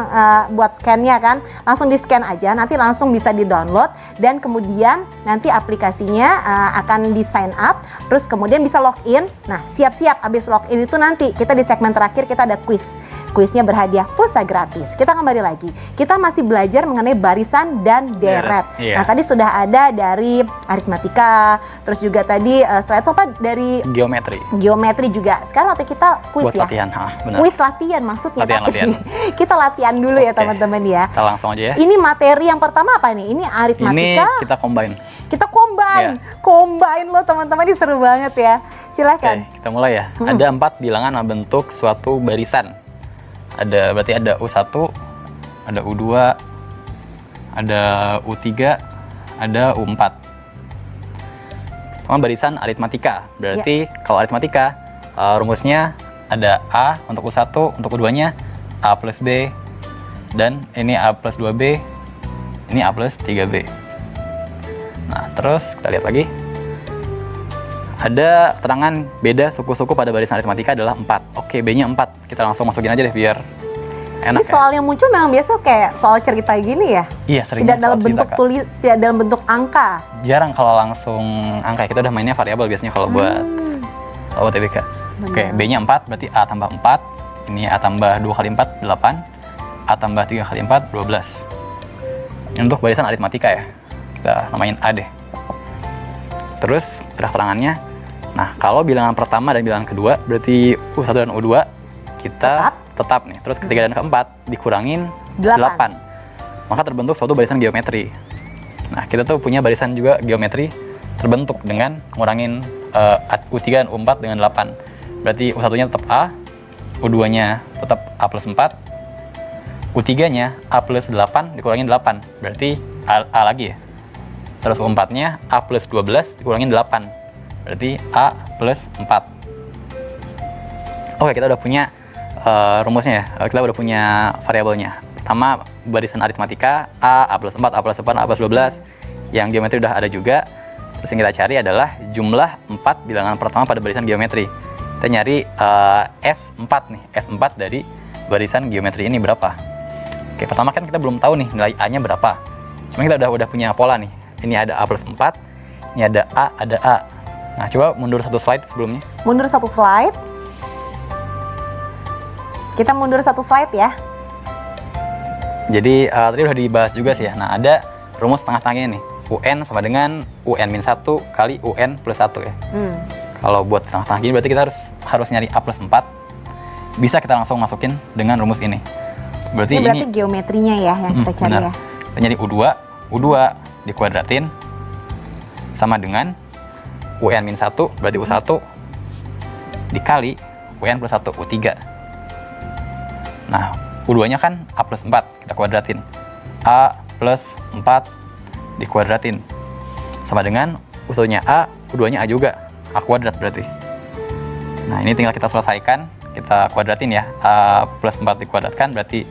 buat scan-nya kan. Langsung di scan aja, nanti langsung bisa di-download. Dan kemudian nanti aplikasinya akan di sign up. Terus kemudian bisa login. Nah, siap-siap abis login itu nanti kita di segmen terakhir kita ada quiz. Quiznya berhadiah pulsa gratis. Kita kembali lagi. Kita masih belajar mengenai barisan dan deret. Nah, tadi sudah ada dari aritmatika. Terus juga tadi setelah itu apa? Dari geometri. Geometri juga. Sekarang waktu kita quiz buat ya. Latihan, benar. Quiz latihan maksudnya. Latihan. Kita latihan dulu ya teman-teman ya. Kita langsung aja ya. Ini materi yang pertama apa nih? Ini aritmatika. Ini kita combine. Kita combine. Combine loh teman-teman, ini seru banget ya. Silahkan. Oke, kita mulai ya. Ada 4 bilangan membentuk suatu barisan. Berarti ada U1, ada U2, ada U3, ada U4. Pertama barisan aritmatika. Berarti kalau aritmatika rumusnya ada A untuk U1, untuk U2-nya A plus B, dan ini A plus 2B, Ini A plus 3B. Nah, terus kita lihat lagi. Ada keterangan beda suku-suku pada barisan aritmatika adalah 4. Oke, B-nya 4. Kita langsung masukin aja deh biar enak. Ini soal yang muncul memang biasa kayak soal cerita gini ya? Iya, seringnya Tidak dalam bentuk tidak dalam bentuk angka. Jarang kalau langsung angka, kita udah mainnya variabel biasanya kalau buat UTBK. Oke, B-nya 4, berarti A tambah 4. Ini A tambah 2 kali 4, 8. A tambah 3 kali 4, 12. Ini untuk barisan aritmatika ya. Kita namain A deh. Terus ada keterangannya. Nah, kalau bilangan pertama dan bilangan kedua, berarti U1 dan U2 kita tetap nih. Terus ketiga dan keempat dikurangin 8. Maka terbentuk suatu barisan geometri. Nah, kita tuh punya barisan juga geometri terbentuk dengan ngurangin U3 dan U4 dengan 8. Berarti U1-nya tetap A, U2-nya tetap A plus 4, U3-nya A plus 8 dikurangin 8. Berarti A lagi ya. Terus U4-nya A plus 12 dikurangin 8. Berarti A plus 4. Oke, kita udah punya rumusnya ya. Kita udah punya variabelnya. Pertama, barisan aritmatika A plus 4, A plus 8, A plus 12. Yang geometri udah ada juga. Terus yang kita cari adalah jumlah 4 bilangan pertama pada barisan geometri. Kita nyari S4 nih. S4 dari barisan geometri ini berapa? Oke, pertama kan kita belum tahu nih nilai A-nya berapa. Cuma kita udah punya pola nih. Ini ada A plus 4, ini ada A, ada A. Nah, coba mundur satu slide sebelumnya. Mundur satu slide. Kita mundur satu slide ya. Jadi tadi udah dibahas juga sih ya. Nah, ada rumus tengah-tengahnya nih. UN sama dengan UN-1 kali UN plus 1 ya. Kalau buat tengah-tengah gini berarti kita harus nyari A plus 4. Bisa kita langsung masukin dengan rumus ini. Berarti ini geometrinya ya yang kita cari ya. Kita nyari U2 dikuadratin sama dengan UN-1 berarti U1 dikali UN plus 1 U3. Nah, U2-nya kan A plus 4, kita kuadratin. A plus 4 dikuadratin sama dengan U1-nya A, U2-nya A juga, A kuadrat berarti. Nah, ini tinggal kita selesaikan, kita kuadratin ya. A plus 4 dikuadratkan berarti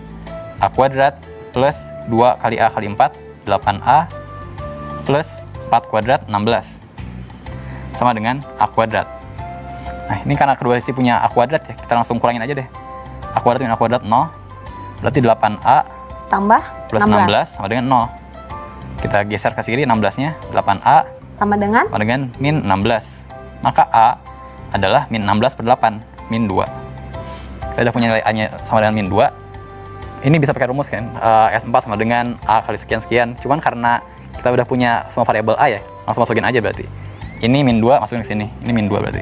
A kuadrat plus 2 kali A kali 4, 8A plus 4 kuadrat 16 sama dengan A kuadrat. Nah, ini karena kedua sisi punya A kuadrat ya, kita langsung kurangin aja deh. A kuadrat dengan A kuadrat 0, berarti 8A tambah plus 16 sama dengan 0. Kita geser ke kiri 16-nya, 8A sama dengan min 16. Maka A adalah min 16 per 8, min 2. Kita udah punya nilai A-nya sama dengan min 2. Ini bisa pakai rumus kan, S4 sama dengan A kali sekian-sekian. Cuman karena kita udah punya semua variabel A ya, langsung masukin aja berarti. Ini min 2 masukin ke sini, ini min 2 berarti.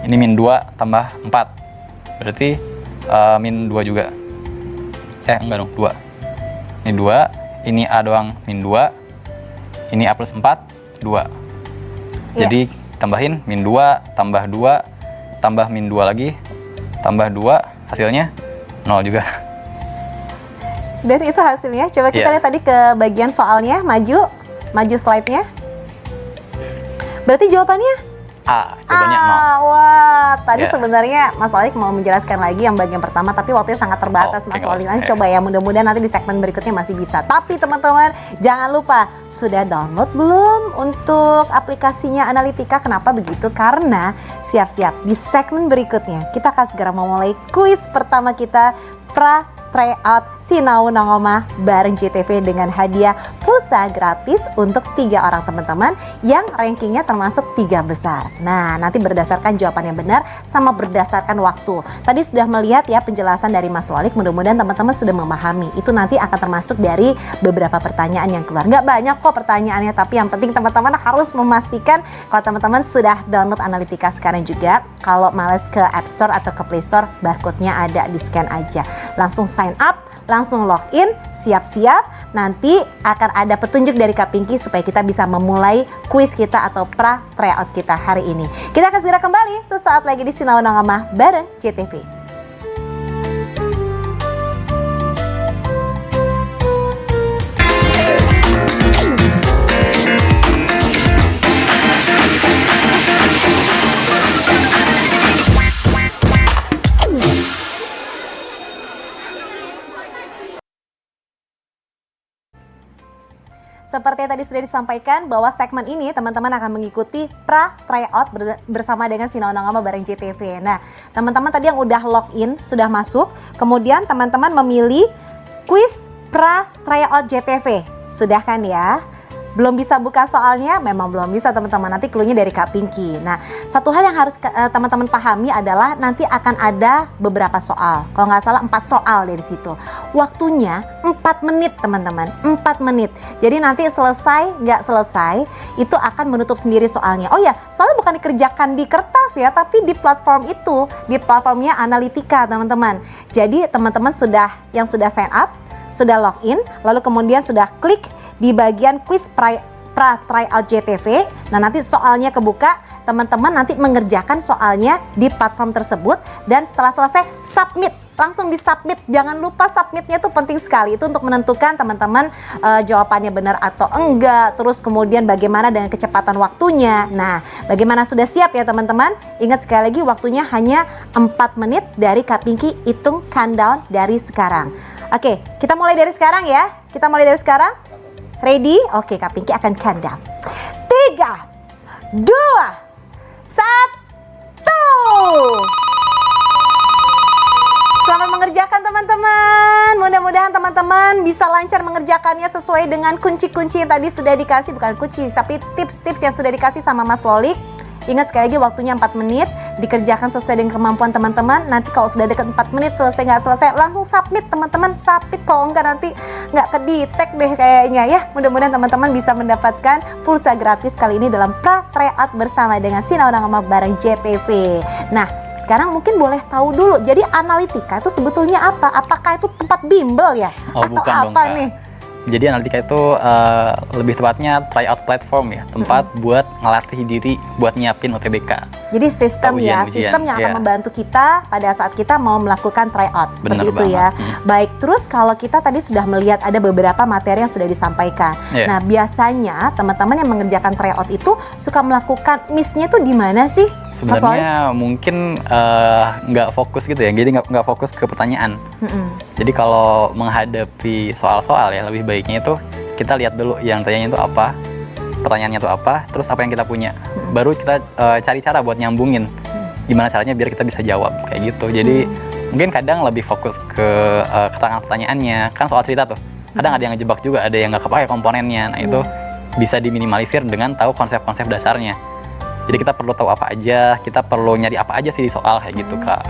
Ini min 2 tambah 4, berarti min 2 juga. Enggak dong, 2. Ini 2, ini A doang min 2, ini A plus 4, 2. Jadi tambahin min 2, tambah 2, tambah min 2 lagi, tambah 2, hasilnya 0 juga. Dan itu hasilnya. Coba kita lihat tadi ke bagian soalnya, maju slide-nya. Berarti jawabannya A, jawabannya 0. Wah, tadi sebenarnya Mas Walik mau menjelaskan lagi yang bagian pertama, tapi waktunya sangat terbatas Mas Walik. Nanti coba ya, mudah-mudahan nanti di segmen berikutnya masih bisa. Tapi teman-teman, jangan lupa, sudah download belum untuk aplikasinya Analitika? Kenapa begitu? Karena siap-siap di segmen berikutnya kita akan segera memulai kuis pertama kita, tryout Sinau Nongoma bareng JTV dengan hadiah pulsa gratis untuk 3 orang teman-teman yang rankingnya termasuk 3 besar. Nah, nanti berdasarkan jawaban yang benar sama berdasarkan waktu. Tadi sudah melihat ya penjelasan dari Mas Walik, mudah-mudahan teman-teman sudah memahami. Itu nanti akan termasuk dari beberapa pertanyaan yang keluar. Nggak banyak kok pertanyaannya, tapi yang penting teman-teman harus memastikan kalau teman-teman sudah download Analitika sekarang juga. Kalau males ke App Store atau ke Play Store, barcode-nya ada, di scan aja. Langsung sign up, langsung login, siap-siap. Nanti akan ada petunjuk dari Kak Pinky supaya kita bisa memulai kuis kita atau tryout kita hari ini. Kita akan segera kembali sesaat lagi di Sinau Nongoma bareng JTV. seperti yang tadi sudah disampaikan bahwa segmen ini teman-teman akan mengikuti pra tryout bersama dengan Sinau Nongama bareng JTV. Nah, teman-teman tadi yang udah login, sudah masuk, kemudian teman-teman memilih quiz pra tryout JTV. Sudah kan ya? Belum bisa buka soalnya? Memang belum bisa teman-teman, nanti clue-nya dari Kak Pinky. Nah, satu hal yang harus teman-teman pahami adalah nanti akan ada beberapa soal. Kalau nggak salah 4 soal dari situ. Waktunya 4 menit teman-teman, 4 menit. Jadi nanti selesai, nggak selesai, itu akan menutup sendiri soalnya. Oh ya, soalnya bukan dikerjakan di kertas ya, tapi di platform itu, di platformnya Analitika teman-teman. Jadi teman-teman yang sudah sign up, sudah login, lalu kemudian sudah klik di bagian quiz pra tryout JTV. Nah, nanti soalnya kebuka, teman-teman nanti mengerjakan soalnya di platform tersebut dan setelah selesai submit, langsung disubmit. Jangan lupa submitnya itu penting sekali, itu untuk menentukan teman-teman jawabannya benar atau enggak, terus kemudian bagaimana dengan kecepatan waktunya. Nah, bagaimana, sudah siap ya teman-teman? Ingat sekali lagi, waktunya hanya 4 menit dari Kak Pinky, hitung countdown dari sekarang. Oke, kita mulai dari sekarang ya. Kita mulai dari sekarang. Ready? Oke, Kak Pinky akan countdown. 3, 2, 1. Selamat mengerjakan teman-teman. Mudah-mudahan teman-teman bisa lancar mengerjakannya sesuai dengan kunci-kunci yang tadi sudah dikasih. Bukan kunci, tapi tips-tips yang sudah dikasih sama Mas Lolik. Ingat sekali lagi, waktunya 4 menit, dikerjakan sesuai dengan kemampuan teman-teman. Nanti kalau sudah dekat 4 menit, selesai nggak selesai, langsung submit teman-teman, submit. Kalau enggak nanti nggak ke-detect deh kayaknya ya. Mudah-mudahan teman-teman bisa mendapatkan pulsa gratis kali ini dalam pra tryout bersama dengan Sinau Nongama bareng JTV. Nah, sekarang mungkin boleh tahu dulu, jadi Analitika itu sebetulnya apa? Apakah itu tempat bimbel ya? Oh, atau bukan apa dong, Kak. nih? Jadi Analitika itu lebih tepatnya tryout platform ya, tempat buat ngelatih diri buat nyiapin UTBK. Jadi sistem ya, Ujian-ujian, sistem yang akan ya. membantu kita pada saat kita mau melakukan tryout, seperti Bener itu ya. banget. Baik, terus kalau kita tadi sudah melihat ada beberapa materi yang sudah disampaikan. Yeah. Nah, biasanya teman-teman yang mengerjakan tryout itu suka melakukan miss-nya tuh di mana sih? Mas Wali? Sebenarnya mungkin nggak fokus gitu ya, jadi nggak fokus ke pertanyaan. Jadi kalau menghadapi soal-soal ya, lebih baiknya itu kita lihat dulu yang tanyanya itu apa, pertanyaannya itu apa, terus apa yang kita punya. Baru kita cari cara buat nyambungin. Gimana caranya biar kita bisa jawab, kayak gitu. Jadi mungkin kadang lebih fokus ke keterangan pertanyaannya. Kan soal cerita tuh, kadang ada yang ngejebak juga, ada yang nggak kepakai komponennya. Nah itu bisa diminimalisir dengan tahu konsep-konsep dasarnya. Jadi kita perlu tahu apa aja, kita perlu nyari apa aja sih di soal, kayak gitu Kak.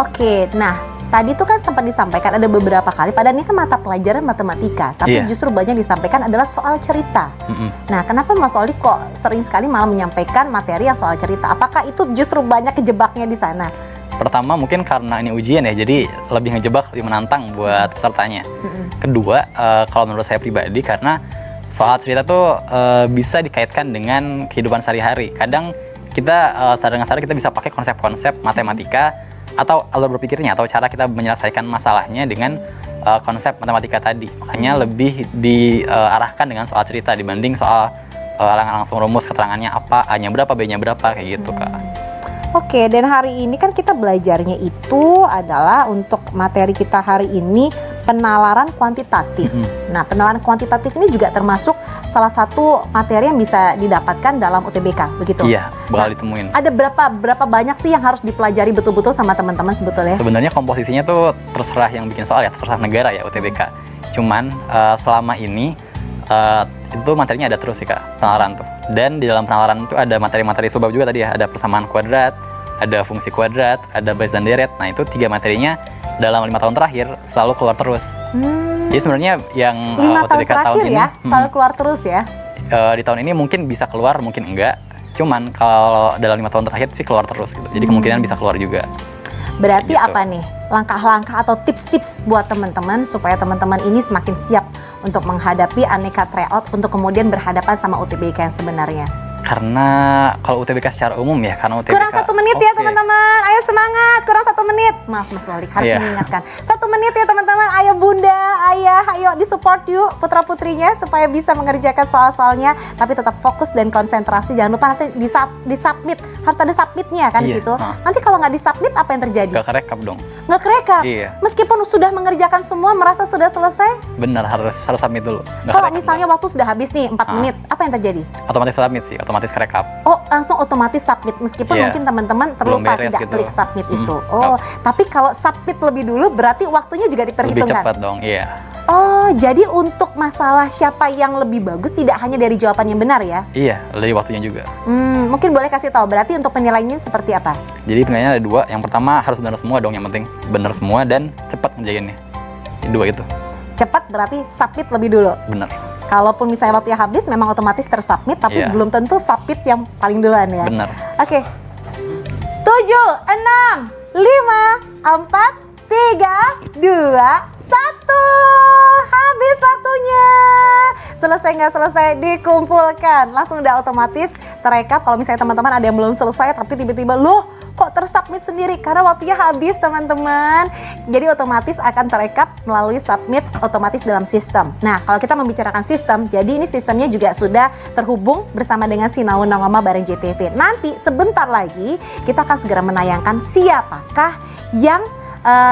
Oke, nah tadi tuh kan sempat disampaikan ada beberapa kali, padahal ini kan mata pelajaran matematika, tapi Iya. justru banyak disampaikan adalah soal cerita. Nah, kenapa Mas Oli kok sering sekali malah menyampaikan materi yang soal cerita? Apakah itu justru banyak kejebaknya di sana? Pertama mungkin karena ini ujian ya, jadi lebih ngejebak, lebih menantang buat pesertanya. Kedua, kalau menurut saya pribadi, karena soal cerita tuh bisa dikaitkan dengan kehidupan sehari-hari. Kadang kita secara dengan sadar kita bisa pakai konsep-konsep matematika atau alur berpikirnya atau cara kita menyelesaikan masalahnya dengan konsep matematika tadi. Makanya lebih diarahkan dengan soal cerita dibanding soal langsung rumus keterangannya apa, A-nya berapa, B-nya berapa, kayak gitu Kak. Oke, dan hari ini kan kita belajarnya itu adalah untuk materi kita hari ini penalaran kuantitatif. Nah, penalaran kuantitatif ini juga termasuk salah satu materi yang bisa didapatkan dalam UTBK, begitu? Iya, bakal ditemuin. Ada berapa banyak sih yang harus dipelajari betul-betul sama teman-teman sebetulnya? Sebenarnya komposisinya tuh terserah yang bikin soal ya, terserah negara ya UTBK. Cuman selama ini itu materinya ada terus sih Kak, penalaran tuh. Dan di dalam penalaran itu ada materi-materi subbab juga tadi ya, ada persamaan kuadrat, ada fungsi kuadrat, ada baris dan deret. Nah itu 3 materinya dalam 5 tahun terakhir selalu keluar terus. Jadi sebenarnya yang 5 tahun UTBK terakhir ini ya, selalu keluar terus ya? Di tahun ini mungkin bisa keluar, mungkin enggak. Cuman kalau dalam 5 tahun terakhir sih keluar terus gitu. Jadi kemungkinan bisa keluar juga. Berarti Gitu. apa nih langkah-langkah atau tips-tips buat teman-teman supaya teman-teman ini semakin siap untuk menghadapi aneka tryout untuk kemudian berhadapan sama UTBK yang sebenarnya? Karena kalau UTBK secara umum ya, karena UTBK Kurang 1 menit ya oke. teman-teman. Ayo semangat, kurang 1 menit. Maaf Mas Walik, harus Iya. mengingatkan. 1 menit ya teman-teman. Ayo bunda, ayah, ayo disupport yuk putra-putrinya supaya bisa mengerjakan soal-soalnya. Tapi tetap fokus dan konsentrasi. Jangan lupa nanti di-submit. Harus ada submitnya kan di Iya, situ. Nanti kalau nggak di-submit apa yang terjadi? Gak kerekap dong. Nggak kerekap. Iya. Meskipun sudah mengerjakan semua, merasa sudah selesai. Benar, harus submit dulu. Nggak Kalau kerekap misalnya waktu sudah habis nih 4 menit, apa yang terjadi? dong. Otomatis submit sih, otomatis kerekap. Oh, langsung otomatis submit meskipun Iya. mungkin teman-teman Belum terlupa beres tidak gitu. klik submit itu. Mm. Oh, tapi kalau submit lebih dulu berarti waktunya juga Lebih diperhitungkan. cepat dong, iya. Oh, jadi untuk masalah siapa yang lebih bagus tidak hanya dari jawaban yang benar ya? Iya, dari waktunya juga. Mungkin boleh kasih tahu berarti untuk penilaiannya seperti apa? Jadi penilaiannya ada 2. Yang pertama harus benar semua dong, yang penting benar semua dan cepat ngerjainnya. 2 itu, Cepat berarti submit lebih dulu. benar. Kalaupun misalnya waktunya habis memang otomatis tersubmit tapi Iya. belum tentu submit yang paling duluan ya. Benar. Oke. 7, 6, 5, 4, 3, 2, 1. Habis waktunya. Selesai nggak selesai dikumpulkan. Langsung udah otomatis terekap. Kalau misalnya teman-teman ada yang belum selesai tapi tiba-tiba loh kok tersubmit sendiri karena waktunya habis teman-teman. Jadi otomatis akan terekap melalui submit otomatis dalam sistem. Nah kalau kita membicarakan sistem, jadi ini sistemnya juga sudah terhubung bersama dengan Sinau Nongoma bareng JTV. Nanti sebentar lagi kita akan segera menayangkan siapakah yang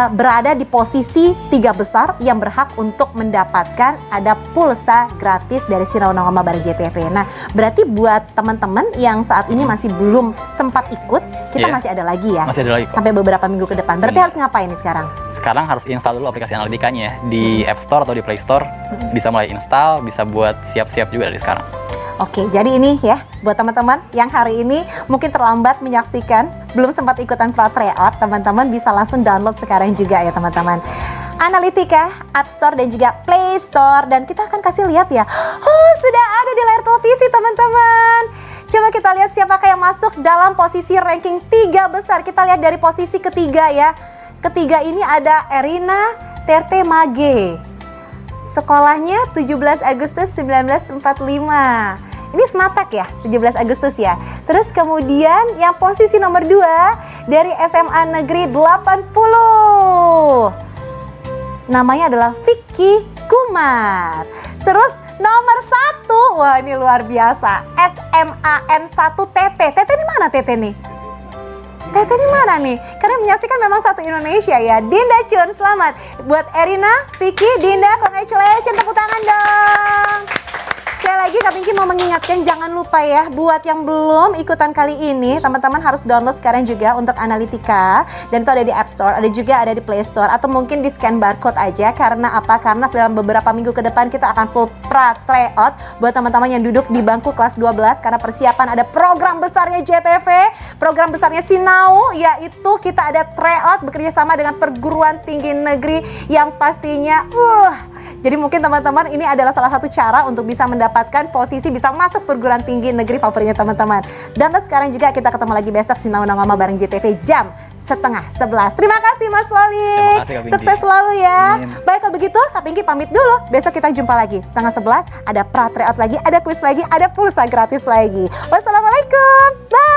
berada di posisi 3 besar yang berhak untuk mendapatkan ada pulsa gratis dari Sinau Nongoma bareng JTV. Nah, berarti buat teman-teman yang saat ini masih belum sempat ikut, kita Iya. masih ada lagi ya. Masih ada lagi kok. Sampai beberapa minggu ke depan. Berarti harus ngapain nih sekarang? Sekarang harus install dulu aplikasi analitikanya ya. Di App Store atau di Play Store. Bisa mulai install, bisa buat siap-siap juga dari sekarang. Oke, jadi ini ya buat teman-teman yang hari ini mungkin terlambat menyaksikan, belum sempat ikutan Pro Tryout, teman-teman bisa langsung download sekarang juga ya teman-teman. Analitika, App Store dan juga Play Store, dan kita akan kasih lihat ya. Oh, sudah ada di layar televisi teman-teman. Coba kita lihat siapakah yang masuk dalam posisi ranking 3 besar. Kita lihat dari posisi ketiga ya. Ketiga ini ada Erina Terte Mage. Sekolahnya 17 Agustus 1945. Ini Sematak ya, 17 Agustus ya. Terus kemudian yang posisi nomor 2 dari SMA Negeri 80. Namanya adalah Vicky Kumar. Terus nomor 1, wah ini luar biasa, SMAN 1 Tete. Tete di mana Tete nih? Tete di mana nih? Karena menyaksikan memang satu Indonesia ya. Dinda Chun, selamat. Buat Erina, Vicky, Dinda, congratulations, tepuk tangan dong. Sekali lagi Kak Pinky mau mengingatkan jangan lupa ya buat yang belum ikutan kali ini teman-teman harus download sekarang juga untuk Analitika dan itu ada di App Store, ada juga ada di Play Store atau mungkin di scan barcode aja. Karena apa? Karena dalam beberapa minggu ke depan kita akan full pra tryout buat teman-teman yang duduk di bangku kelas 12 karena persiapan ada program besarnya JTV, program besarnya Sinau, yaitu kita ada tryout bekerja sama dengan perguruan tinggi negeri yang pastinya jadi mungkin teman-teman ini adalah salah satu cara untuk bisa mendapatkan posisi bisa masuk perguruan tinggi negeri favoritnya teman-teman. Dan sekarang juga kita ketemu lagi besok Sinau Nongoma bareng JTV jam 10:30. Terima kasih Mas Wali. Terima kasih, Kak Pinky. Sukses selalu ya. Amin. Baik kalau begitu Kak Pinky pamit dulu. Besok kita jumpa lagi 10:30 ada pra tryout lagi, ada kuis lagi, ada pulsa gratis lagi. Wassalamualaikum. Bye.